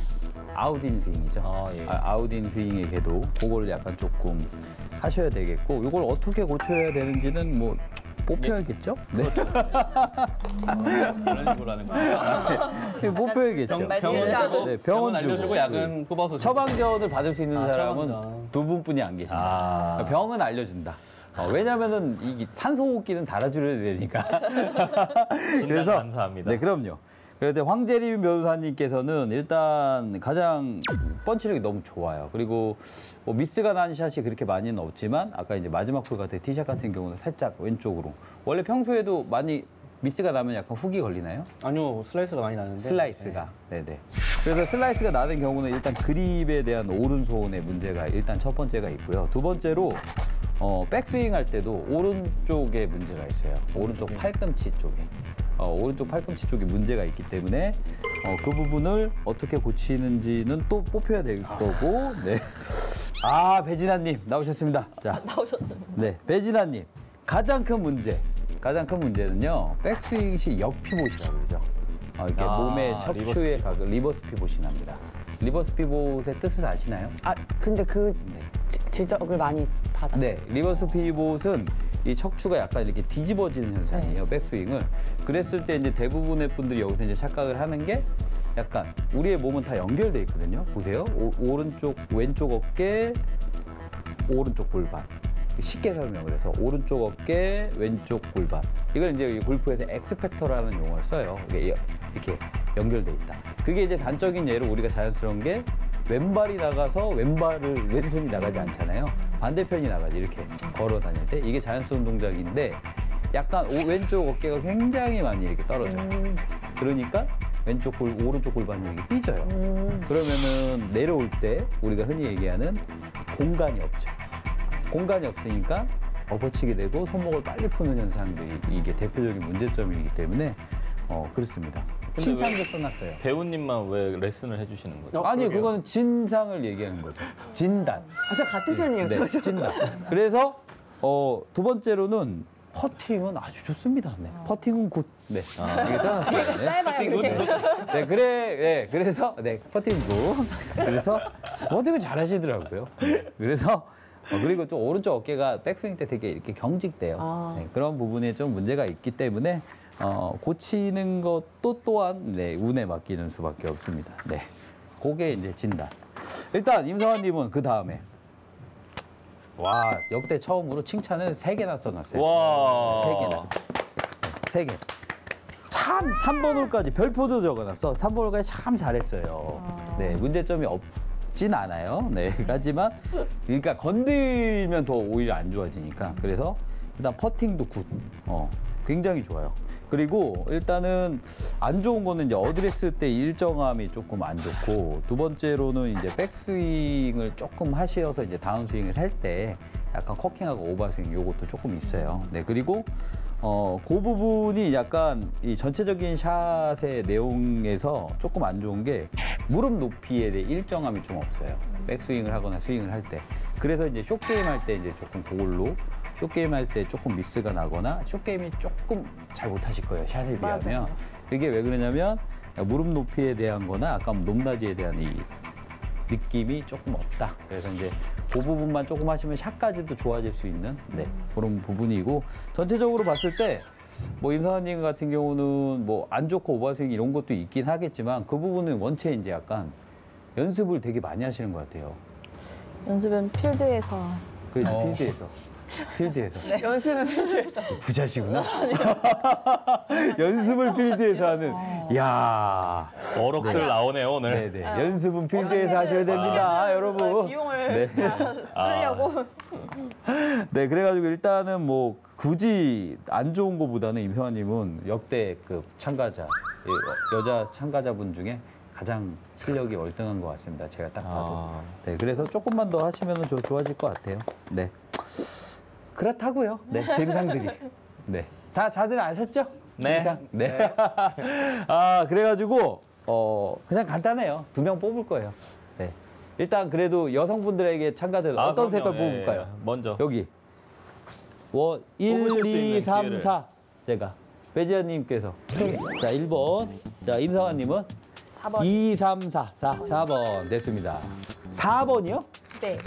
아웃인 스윙이죠. 아웃인 스윙의 궤도, 그걸 약간 조금 하셔야 되겠고, 이걸 어떻게 고쳐야 되는지는 뭐 뽑혀야겠죠? 네. 이런 식으로 하는 거예요. 뽑혀야겠죠. 병원 알려주고 약은 뽑아서 처방전을 받을 수 있는 사람은 두 분뿐이 안 계십니다. 병은 알려준다. 왜냐면은 이 산소호흡기는 달아줘야 되니까. 그래서 감사합니다. 네, 그럼요. 그런데 황재림 변호사님께서는 일단 가장 펀치력이 너무 좋아요. 그리고 뭐 미스가 난 샷이 그렇게 많이는 없지만 아까 이제 마지막 홀 같은 티샷 같은 경우는 살짝 왼쪽으로. 원래 평소에도 많이 미스가 나면 약간 훅이 걸리나요? 아니요, 슬라이스가 많이 나는데. 슬라이스가. 네네. 그래서 슬라이스가 나는 경우는 일단 그립에 대한 오른손의 문제가 일단 첫 번째가 있고요. 두 번째로 백스윙 할 때도 오른쪽에 문제가 있어요. 오른쪽 팔꿈치 쪽에. 오른쪽 팔꿈치 쪽에 문제가 있기 때문에 그 부분을 어떻게 고치는지는 또 뽑혀야 될 거고. 네. 배진아님 나오셨습니다. 자, 나오셨어요. 네, 배진아님 가장 큰 문제는요. 백스윙 시 역피봇이라고 그러죠. 이렇게 몸의 척추의 각을 리버스 피봇이랍니다. 리버스 피봇의 뜻을 아시나요? 근데 그 지적을 많이 받았어요. 네, 리버스 피봇은 이 척추가 약간 이렇게 뒤집어지는 현상이에요. 백스윙을. 그랬을 때 이제 대부분의 분들이 여기서 이제 착각을 하는 게 약간 우리의 몸은 다 연결돼 있거든요. 보세요. 오른쪽, 왼쪽 어깨, 오른쪽 골반. 쉽게 설명을 해서 오른쪽 어깨, 왼쪽 골반. 이걸 이제 골프에서 엑스팩터라는 용어를 써요. 이게 이렇게 연결돼 있다. 그게 이제 단적인 예로 우리가 자연스러운 게 왼발이 나가서 왼손이 나가지 않잖아요. 반대편이 나가지 이렇게 걸어 다닐 때 이게 자연스러운 동작인데 약간 왼쪽 어깨가 굉장히 많이 이렇게 떨어져요. 그러니까 오른쪽 골반이 이렇게 삐져요. 그러면은 내려올 때 우리가 흔히 얘기하는 공간이 없죠. 공간이 없으니까 엎어치게 되고 손목을 빨리 푸는 현상들이 이게 대표적인 문제점이기 때문에 그렇습니다. 칭찬도 써놨어요. 배우님만 왜 레슨을 해주시는 거죠? 아니 그거는 진상을 얘기하는 거죠. 진단. 저 같은 편이에요. 네, 진단. 그래서 두 번째로는 퍼팅은 아주 좋습니다. 네. 퍼팅은 굿. 네. 이게 써놨어요. 네. 짧아요, 그렇게. 네, 그래서 퍼팅 굿. 그래서 퍼팅을 잘하시더라고요. 네. 그래서 그리고 또 오른쪽 어깨가 백스윙 때 되게 이렇게 경직돼요. 네, 그런 부분에 좀 문제가 있기 때문에 고치는 것도 또한 운에 맡기는 수밖에 없습니다. 네, 그게 이제 진단. 일단 임성환님은 그 다음에 역대 처음으로 칭찬을 3개나 써놨어요. 와, 3개나. 3개. 참 3번 홀까지 별표도 적어놨어. 3번 홀까지 참 잘했어요. 네, 문제점이 없진 않아요. 네, 하지만 그러니까 건들면 더 오히려 안 좋아지니까. 그래서 일단 퍼팅도 굿. 굉장히 좋아요. 그리고 일단은 안 좋은 거는 이제 어드레스 때 일정함이 조금 안 좋고 두 번째로는 이제 백스윙을 조금 하셔서 이제 다운스윙을 할 때 약간 커킹하고 오버스윙 요것도 조금 있어요. 네, 그리고 그 부분이 약간 이 전체적인 샷의 내용에서 조금 안 좋은 게 무릎 높이에 대해 일정함이 좀 없어요. 백스윙을 하거나 스윙을 할 때. 그래서 이제 숏게임 할 때 이제 조금 그걸로 숏게임 할 때 조금 미스가 나거나 숏게임이 조금 잘 못하실 거예요. 샷에 비하면. 맞아요. 그게 왜 그러냐면 무릎 높이에 대한 거나 아까 높낮이에 대한 이 느낌이 조금 없다. 그래서 이제 그 부분만 조금 하시면 샷까지도 좋아질 수 있는 그런 부분이고 전체적으로 봤을 때 뭐 임성환님 같은 경우는 뭐 안 좋고 오버스윙 이런 것도 있긴 하겠지만 그 부분은 원체 이제 약간 연습을 되게 많이 하시는 것 같아요. 연습은 필드에서. 그렇죠, 필드에서. 네. 연습은 필드에서. 부자시구나. 연습을 필드에서 하는. 이야. 어록들 나오네요 오늘. 네네. 연습은 필드에서 하셔야 됩니다, 여러분. 비용을 쓰려고. 네, 그래가지고 일단은 뭐 굳이 안 좋은 거보다는 임성환님은 역대급 참가자, 여자 참가자분 중에 가장 실력이 월등한 것 같습니다. 제가 딱 봐도. 네, 그래서 조금만 더 하시면 좋아질 것 같아요. 네. 그렇다고요. 네, 증상들이. 네. 다들 아셨죠? 네. 증상? 네. 그래가지고, 그냥 간단해요. 2명 뽑을 거예요. 네. 일단 그래도 여성분들에게 참가들 어떤 그럼요. 색깔 뽑을까요? 먼저. 여기. 1, 2, 3, 4. 제가. 배지현님께서. 자, 1번. 자, 임성환님은? 4번. 2, 3, 4. 4번. 됐습니다. 4번이요? 네.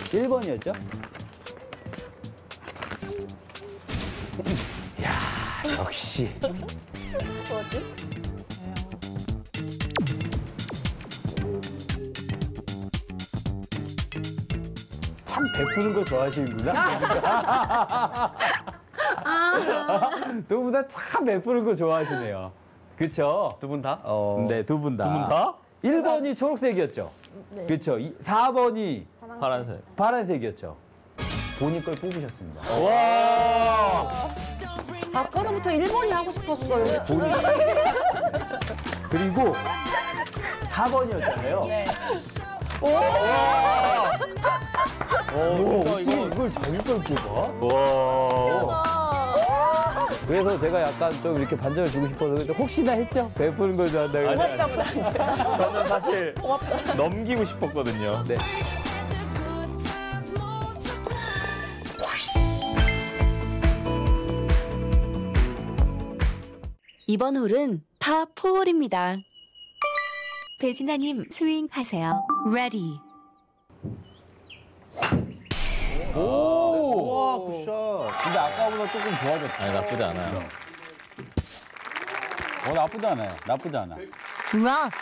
1번이었죠? 야, 역시. 뭐지? 참 베푸는 거 좋아하시는구나. 두 분 다 참 베푸는 거 좋아하시네요. 그쵸? 두 분 다? 네, 두 분 다. 두 분 다? 1번이 초록색이었죠? 네. 그쵸? 4번이 파란색. 파란색이었죠? 본인 걸 뽑으셨습니다. 와. 아까부터 1번이 하고 싶었어요. 본인. 그리고 4번이었잖아요. 네. 어떻게 이걸 자기 걸 뽑아? 와. 그래서 제가 약간 좀 이렇게 반전을 주고 싶어서 혹시나 했죠? 베푸는 걸 좋아한다고. 고맙다 보다. 저는 사실 넘기고 싶었거든요. 네. 이번 홀은 파4홀입니다. 배진아님 스윙하세요. Ready. 오! 와, 굿샷. 근데 아까보다 조금 좋아졌다. 아니, 나쁘지 않아요. 나쁘지 않아요. 나쁘지 않아. Rough.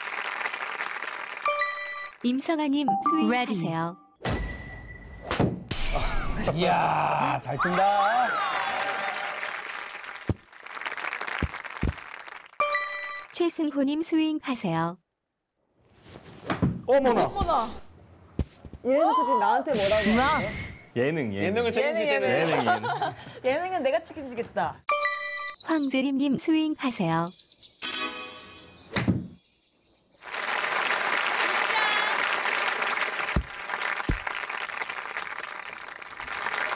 임성아님 스윙하세요. 이야, 잘 친다. 최승호님 스윙하세요. 어머나. 어머나. 이래놓고 지금 나한테 뭐라고 하는 예능. 예능을 책임지시는. 예능. 예능은 내가 책임지겠다. 황재림님 스윙하세요.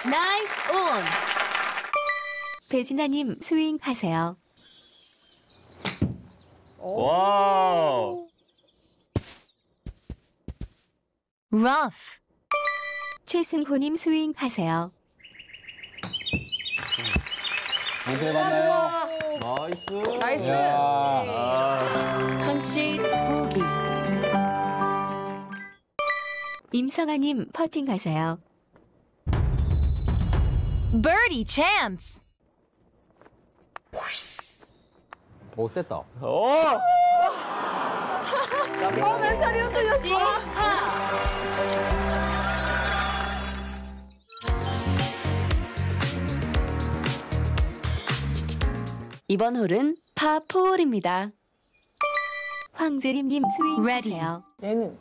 나이스 온. 배진아님 스윙하세요. 와우. Rough. 최승호님 스윙하세요. 언제 만나요? 나이스. 나이스. 컨시드 보기. 임성아님 퍼팅 하세요. Birdie chance. 오, 셌다. 멘탈이 흔들렸어. 이번 홀은 파4홀입니다. 황재림님 스윙하세요. 얘는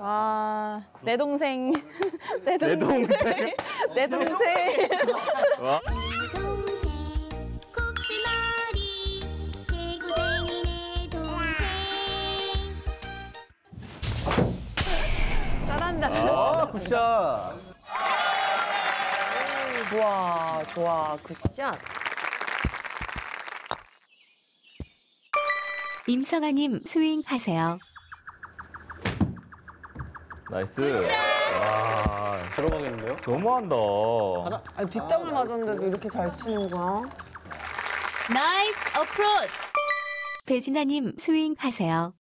와, 내 동생. 내 동생. 내 동생. 곱슬머리 개구쟁이 내 동생 잘한다. 아, 굿샷. 좋아, 좋아. 굿샷. 임성아님 스윙하세요. 나이스. 와, 들어가겠는데요? 너무한다. 아니, 뒷땅을 맞았는데도 이렇게 잘 치는 거야? 나이스 어프로치. 배진아님 스윙하세요.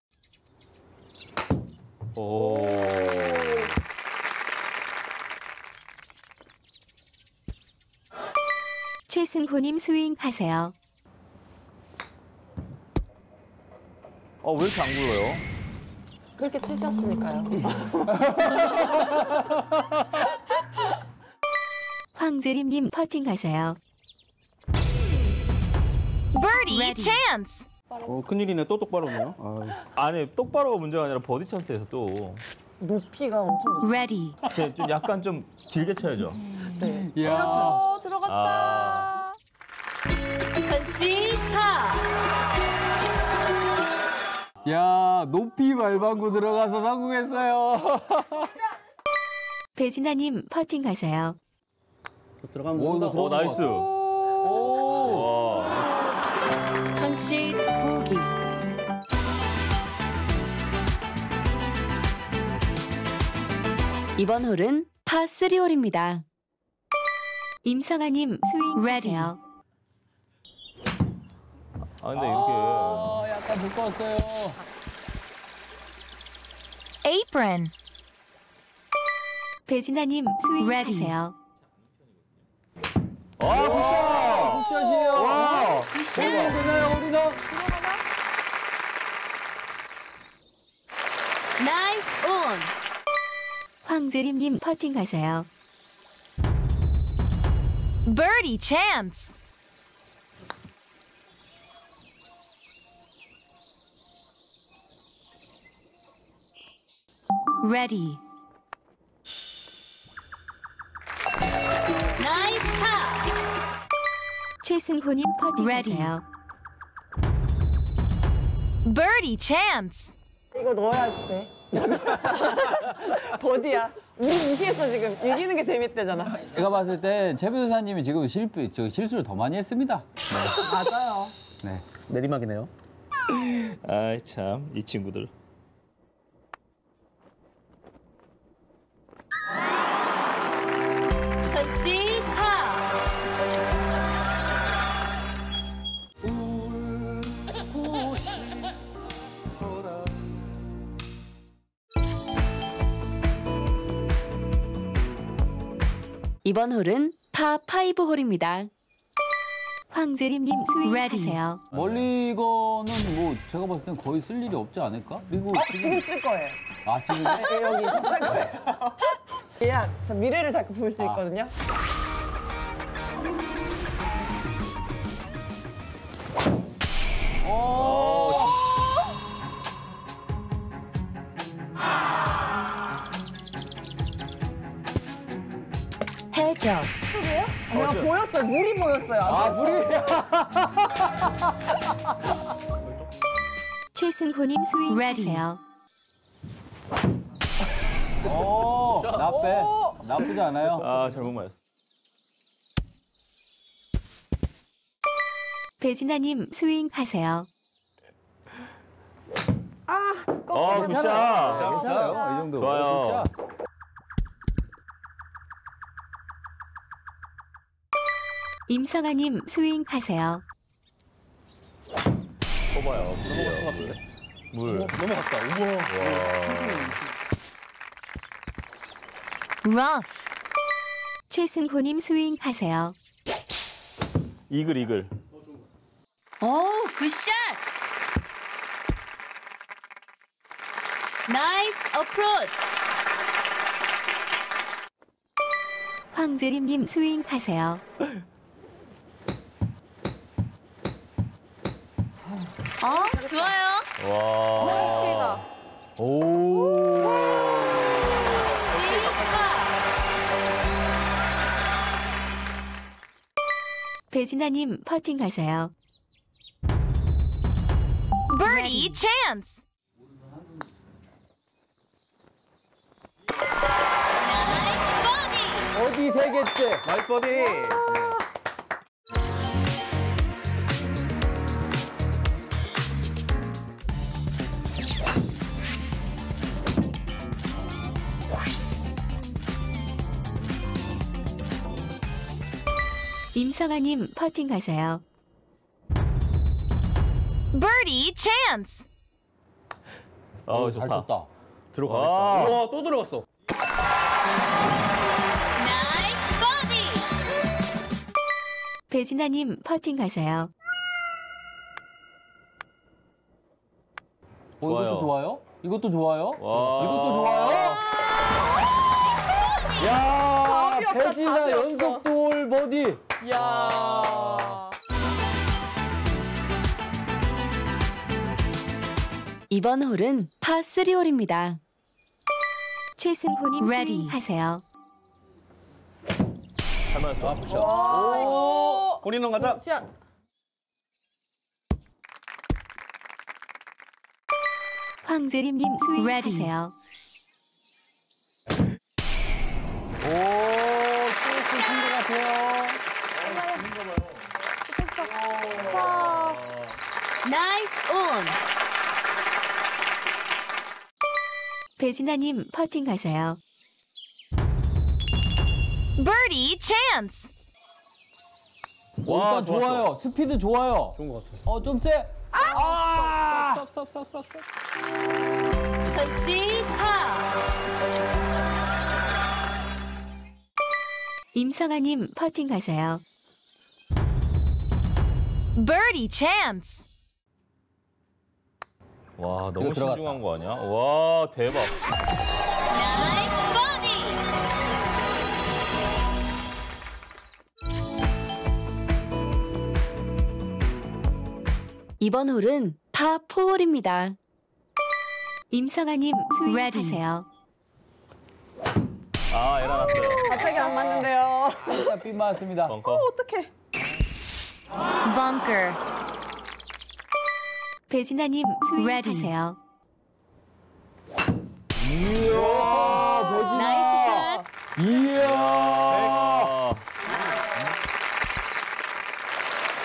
오. 최승호님 스윙하세요. 왜 이렇게 안 굴러요? 그렇게 치셨으니까요. 황재림님 퍼팅 하세요. Birdie chance. 큰일이네. 또 똑바로 오네요. 아니, 똑바로가 문제가 아니라 버디 찬스에서 또. 높이가 엄청 높아. Ready. 좀 약간 좀 길게 쳐야죠. 네. 이야. 들어갔다. 컨시타. 야, 높이 발방구 들어가서 성공했어요. 배진아님 퍼팅 하세요. 들어가면 오, 이거 오, 나이스. 와. 컨시드 보기. 이번 홀은 파3홀입니다. 임성아님 스윙하세요. 근데 이렇게. 약간 두꺼웠어요. Apron. 배진아님 스윙하세요. 굿샷이에요. 와. 되나요, 우리도? 나이스 온. 황재림님 퍼팅 하세요. Birdie chance. Ready. 나이스 파. 최승호님 퍼팅 하세요. Birdie chance. 이거 넣어야 돼. 버디야. 우리 무시했어, 지금. 이기는 게 재밌대잖아. 제가 봤을 때 재 변호사님이 지금 실수를 더 많이 했습니다. 맞아요. 네. 내리막이네요. 아이 참, 이 친구들. 이번 홀은 파5 홀입니다. 황재림님 스윙하세요. 멀리건은 뭐 제가 봤을 땐 거의 쓸 일이 없지 않을까? 그리고 지금 쓸 거예요. 아 지금 네, 여기서 쓸 거예요. 예약, 저 미래를 자꾸 볼 수 있거든요. 해적. 제가 보였어요. 물이 보였어요. 아 물이 최승호님 스윙하세요. 나쁘지 않아요. 아, 잘못 맞았어. 배진아님 스윙하세요. 굿샷. 괜찮아요. 이 정도. 좋아요. 굿샷. 임성아님 스윙하세요. 뽑아요. 물. 넘어갔다. Rough. 최승호님 스윙하세요. 이글. 오, 굿샷. 나이스 어프로치. 황재림님 스윙하세요. 좋아요. 와. 오. 배진아님 퍼팅하세요. Birdie chance. 어디 세 개째? 나이스 버디. 임성아님 퍼팅하세요. Birdie chance. 잘 쳤다. 들어가겠다. 와. 우와, 또 들어갔어. Nice bogey. 배진아님 퍼팅하세요. 이것도 좋아요? 이것도 좋아요? 와. 이것도 좋아요? 야, 배진아 연속 돌 버디. 이야. 이번 홀은 파3 홀입니다. 최승호님 Ready. 스윙하세요. 잘 맞았어. 오, 본인은 가자. 샷. 황재림님 스윙하세요. 오, 또 쓰신 것 같아요. Nice on. 배진아님 퍼팅하세요. Birdie chance. 일단 좋아요. 스피드 좋아요. 좋은 것 같아. 좀 세. Concede pass. 임성아님 퍼팅하세요. Birdie chance. 와, 너무 이거 들어갔다. 신중한 거 아니야? 와, 대박. Nice bogey. 이번 홀은 파4 홀입니다. 임성아님 스윙하세요. 아, 에라 났어요. 갑자기 안 맞는데요. 진짜 빗 맞았습니다. 벙커. 어떡해. Bunker. 배진아님 스윙하세요. 이야, 배진아. 나이스 샷. 이야. 아,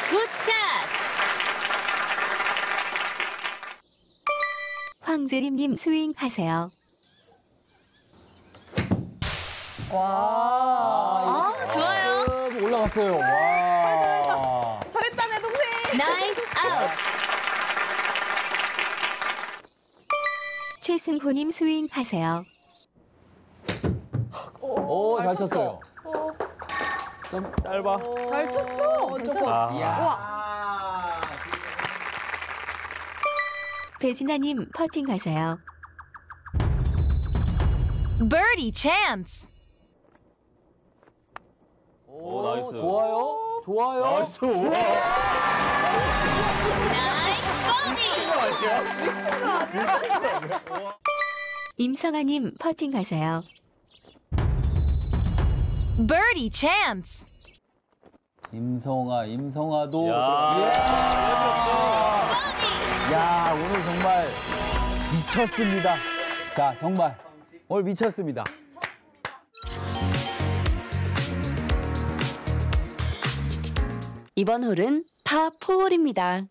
굿샷. 황재림님 스윙하세요. 와. 좋아요. 올라갔어요. 와. 잘했다, 내 동생. 나이스 아웃. 최승호님 스윙하세요. 오, 잘 쳤어요. 좀 짧아. 잘 쳤어. 괜찮아. 이야. 배진아님 퍼팅 가세요. Birdie chance. 오, 나이스. 좋아요. 좋아요. 나이스. 우와. Nice bogey. 임성아님 퍼팅 가세요. Birdie chance. 임성아도. 야. 야, 오늘 정말 미쳤습니다. 자, 정말 오늘 미쳤습니다. 이번 홀은 파4홀입니다.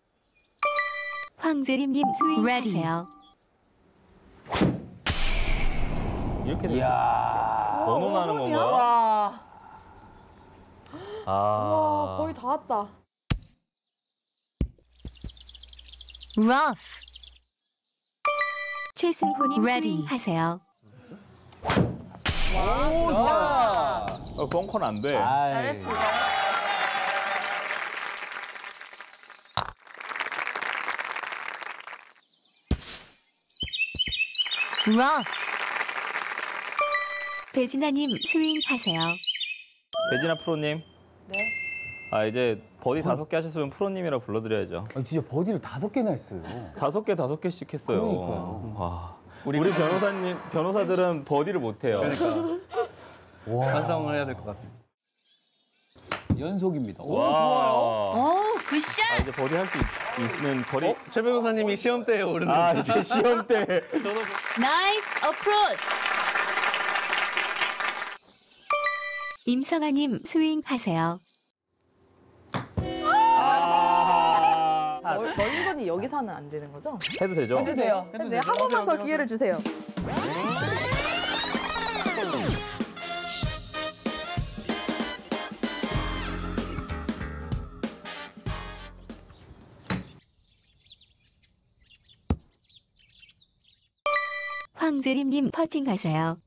황재림님 스윙 Ready. 하세요. 이렇게 돼. 이야. 번호 나는 건가요? 와, 아. 와, 거의 다 왔다. Rough. 최승호님 Ready. 스윙 하세요. 벙커는 안 돼. 아이. 잘했어. Rough. 배진아님 스윙 하세요. 배진아 프로님. 네. 아, 이제 버디 5개 하셨으면 프로님이라 불러드려야죠. 아, 진짜 버디를 5개나 했어요. 5개씩 했어요. 그러니까요. 와. 우리 변호사들은 버디를 못 해요. 완성을 해야 될 것 같아요. 연속입니다. 오, 와. 좋아요. 오, 굿샷. 아, 이제 버디 할 수 있는 거리. 최 변호사님이 시험대에 오르는. 아, 이제 시험 때. Nice approach. 임성아님 스윙 하세요. 멀리건이 여기서는 안 되는 거죠? 해도 되죠? 해도 돼요. 네, 한 번만 더 기회를 주세요. 황재림님 퍼팅 가세요.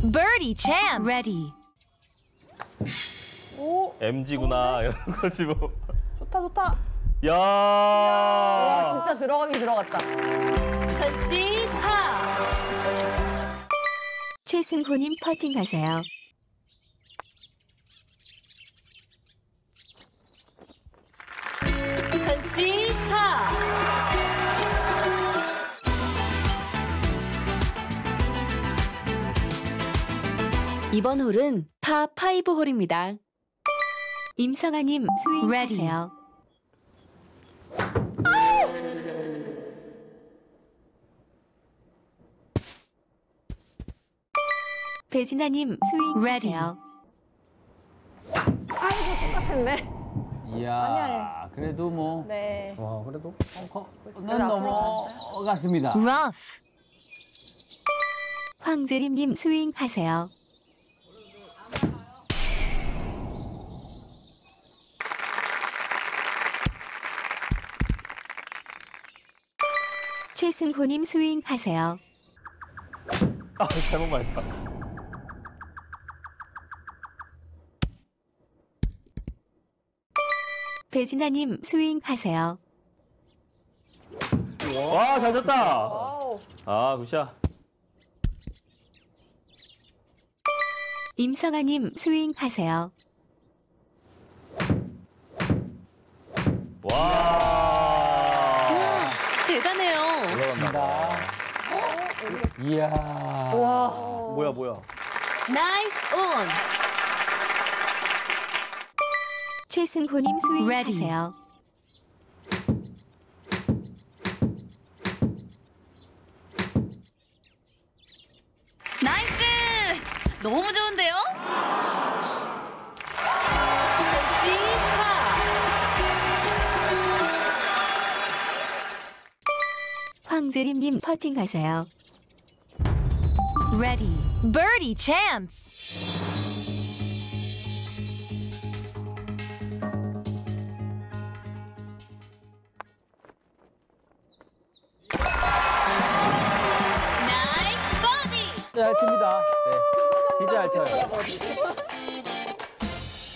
Birdie chance. Ready. 오, MG구나 이런 거지 뭐. 좋다, 좋다. 야. 와, 진짜 들어가긴 들어갔다. Concede par. 최승호님 퍼팅 가세요. Concede par. 이번 홀은 파5홀입니다. 임성아님 스윙 Ready. 하세요. 배진아님 스윙 Ready. 하세요. 아이고, 똑같은데. 이야. 아니야. 그래도 뭐 네. 와, 그래도 벙커는 넘어갔습니다. Rough. 황재림님 스윙 하세요. 최승호님 스윙 하세요. 아, 잘못 말했다. 배진아님 스윙 하세요. 와, 잘 쳤다. 와우. 아, 굿샷. 임성아님 스윙 하세요. 와. 대단해요. 올라간다. 이야. 와. 뭐야. Nice on. 최승호님 스윙 Ready. 하세요. 나이스. 너무 좋은데요? Concede par. 황재림님 퍼팅 가세요. Ready. Birdie chance. Nice bogey. 잘 칩니다. 네. 진짜 잘 쳐요.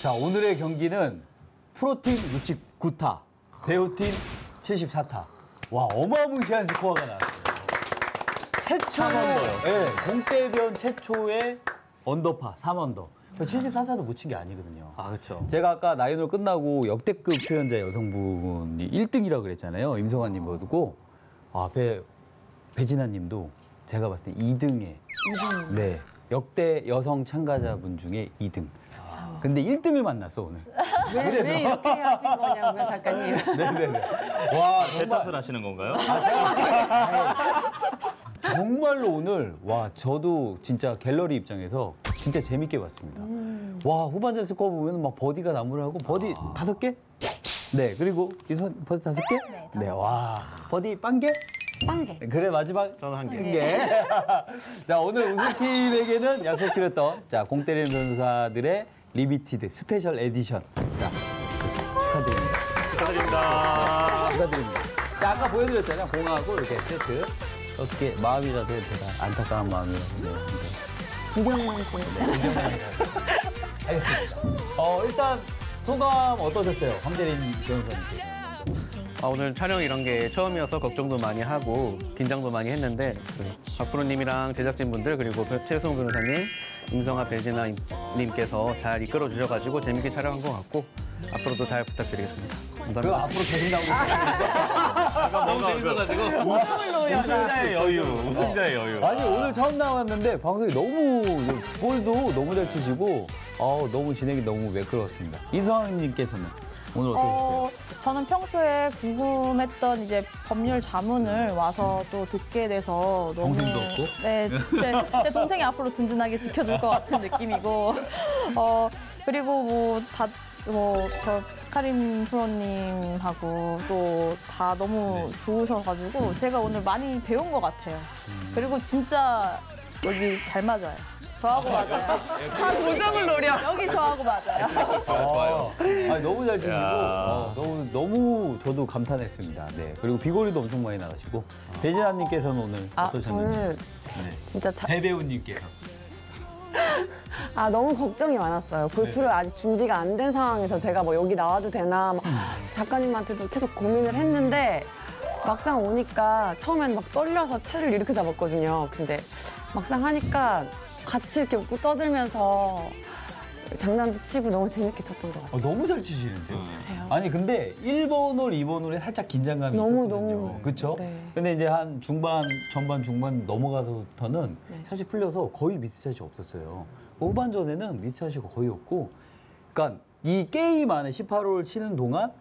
자, 오늘의 경기는 프로팀 69타, 배우팀 74타. 와, 어마무시한 스코어가 나왔어요. 최초로, 공대변 최초의 언더파, 3언더. 74타도 못 친 게 아니거든요. 아, 그렇죠. 제가 아까 나인홀 끝나고 역대급 출연자 여성분이 1등이라고 그랬잖아요. 임성환님 보고. 아, 배진아 님도 제가 봤을 때 2등에. 2등? 네. 역대 여성 참가자분 중에 2등. 근데 1등을 만났어, 오늘. 왜 이렇게 하신 거냐고요, 작가님. 네네네. 와, 제 탓을 하시는 건가요? 정말로 오늘, 와, 저도 진짜 갤러리 입장에서 진짜 재밌게 봤습니다. 와, 후반전 스코어 보면 막 버디가 나무를 하고, 버디 5개? 네, 그리고 이선 버디 5개? 네, 와, 버디 빵 개? 빵개. 그래, 마지막 저는 한 개. 한 개. 자, 오늘 우승팀에게는 약속드렸던 자, 공 때리는 변호사들의 리미티드 스페셜 에디션. 자, 축하드립니다. 축하드립니다. 축하드립니다. 자, 아까 보여드렸잖아요. 공하고 이렇게 세트. 어떻게 마음이라도 제가 안타까운 마음이라도. 구경만 보는데. 알겠습니다. 일단 소감 어떠셨어요? 황대린 변호사님께서. 오늘 촬영 이런 게 처음이어서 걱정도 많이 하고 긴장도 많이 했는데 박프로님이랑 제작진분들 그리고 최수홍 변호사님, 임성아 배진아 님께서 잘 이끌어 주셔가지고 재밌게 촬영한 것 같고 앞으로도 잘 부탁드리겠습니다. 감사합니다. 그 앞으로 계속 나오고 너무 재밌어가지고. 우승자의 여유, 우승자의 여유. 아니 오늘 처음 나왔는데 방송이 너무 볼도 너무 잘 치시고 너무 진행이 너무 매끄러웠습니다. 이성아님께서는 오늘 어떠셨어요? 저는 평소에 궁금했던 이제 법률 자문을 와서 또 듣게 돼서 너무 동생도 없고? 네, 제 동생이 앞으로 든든하게 지켜줄 것 같은 느낌이고 그리고 저 카림 프로님하고 또 다 너무 좋으셔가지고 제가 오늘 많이 배운 것 같아요. 그리고 진짜 여기 잘 맞아요. 저하고 맞아요. 다 고정을 노려. 여기 저하고 맞아요. 좋아요. 아니, 너무 잘 치시고 너무 저도 감탄했습니다. 네. 그리고 비거리도 엄청 많이 나가시고 배진아님께서는 오늘 어떠셨는지? 저는 진짜 배배우님께서. 너무 걱정이 많았어요. 골프를 아직 준비가 안 된 상황에서 제가 뭐 여기 나와도 되나 막 작가님한테도 계속 고민을 했는데 막상 오니까 처음에는 막 떨려서 채를 이렇게 잡았거든요. 근데 막상 하니까 같이 이렇게 웃고 떠들면서 장난도 치고 너무 재밌게 쳤던 것 같아요. 너무 잘 치시는데요? 아니 근데 1번 홀, 2번 홀에 살짝 긴장감이 있었거든요. 그렇죠? 네. 근데 이제 한 중반, 전반, 중반 넘어가서부터는 사실 풀려서 거의 미스샷이 없었어요. 후반전에는 미스샷이 거의 없고 그러니까 이 게임 안에 18홀 치는 동안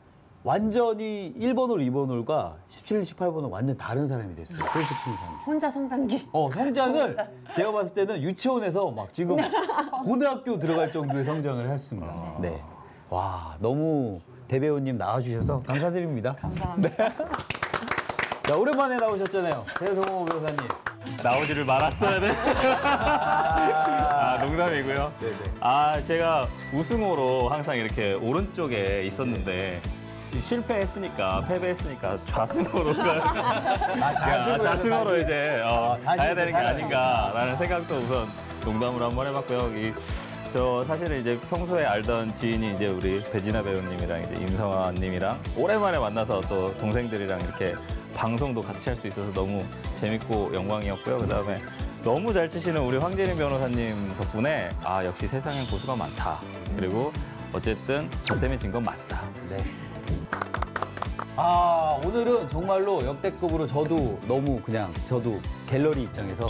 완전히 1번 홀, 2번 홀과 17, 18번은 완전 다른 사람이 됐어요. 골프 치는 사람이. 혼자 성장기. 성장을 제가 봤을 때는 유치원에서 막 지금 고등학교 들어갈 정도의 성장을 했습니다. 네. 와, 너무 대배우님 나와주셔서 감사드립니다. 감사합니다. 자, 오랜만에 나오셨잖아요. 최성호 변호사님. 나오지를 말았어야 돼. 농담이고요. 네네. 제가 우승호로 항상 이렇게 오른쪽에 있었는데 실패했으니까, 패배했으니까 좌승호로 좌승호로 이제 가야 되는 게 아닌가라는 생각도 우선 농담으로 한번 해봤고요. 저 사실은 이제 평소에 알던 지인이 이제 우리 배진아 배우님이랑 이제 임성환님이랑 오랜만에 만나서 또 동생들이랑 이렇게 방송도 같이 할 수 있어서 너무 재밌고 영광이었고요. 그다음에 너무 잘 치시는 우리 황재린 변호사님 덕분에 역시 세상엔 고수가 많다. 그리고 어쨌든 저 때문에 진 건 맞다. 네. 오늘은 정말로 역대급으로 저도 갤러리 입장에서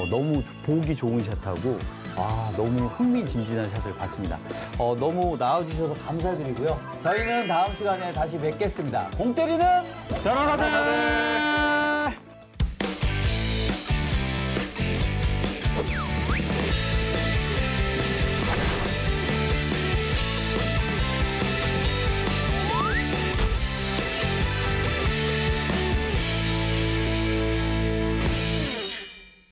너무 보기 좋은 샷하고 너무 흥미진진한 샷을 봤습니다. 너무 나와주셔서 감사드리고요. 저희는 다음 시간에 다시 뵙겠습니다. 공 때리는 변호사들!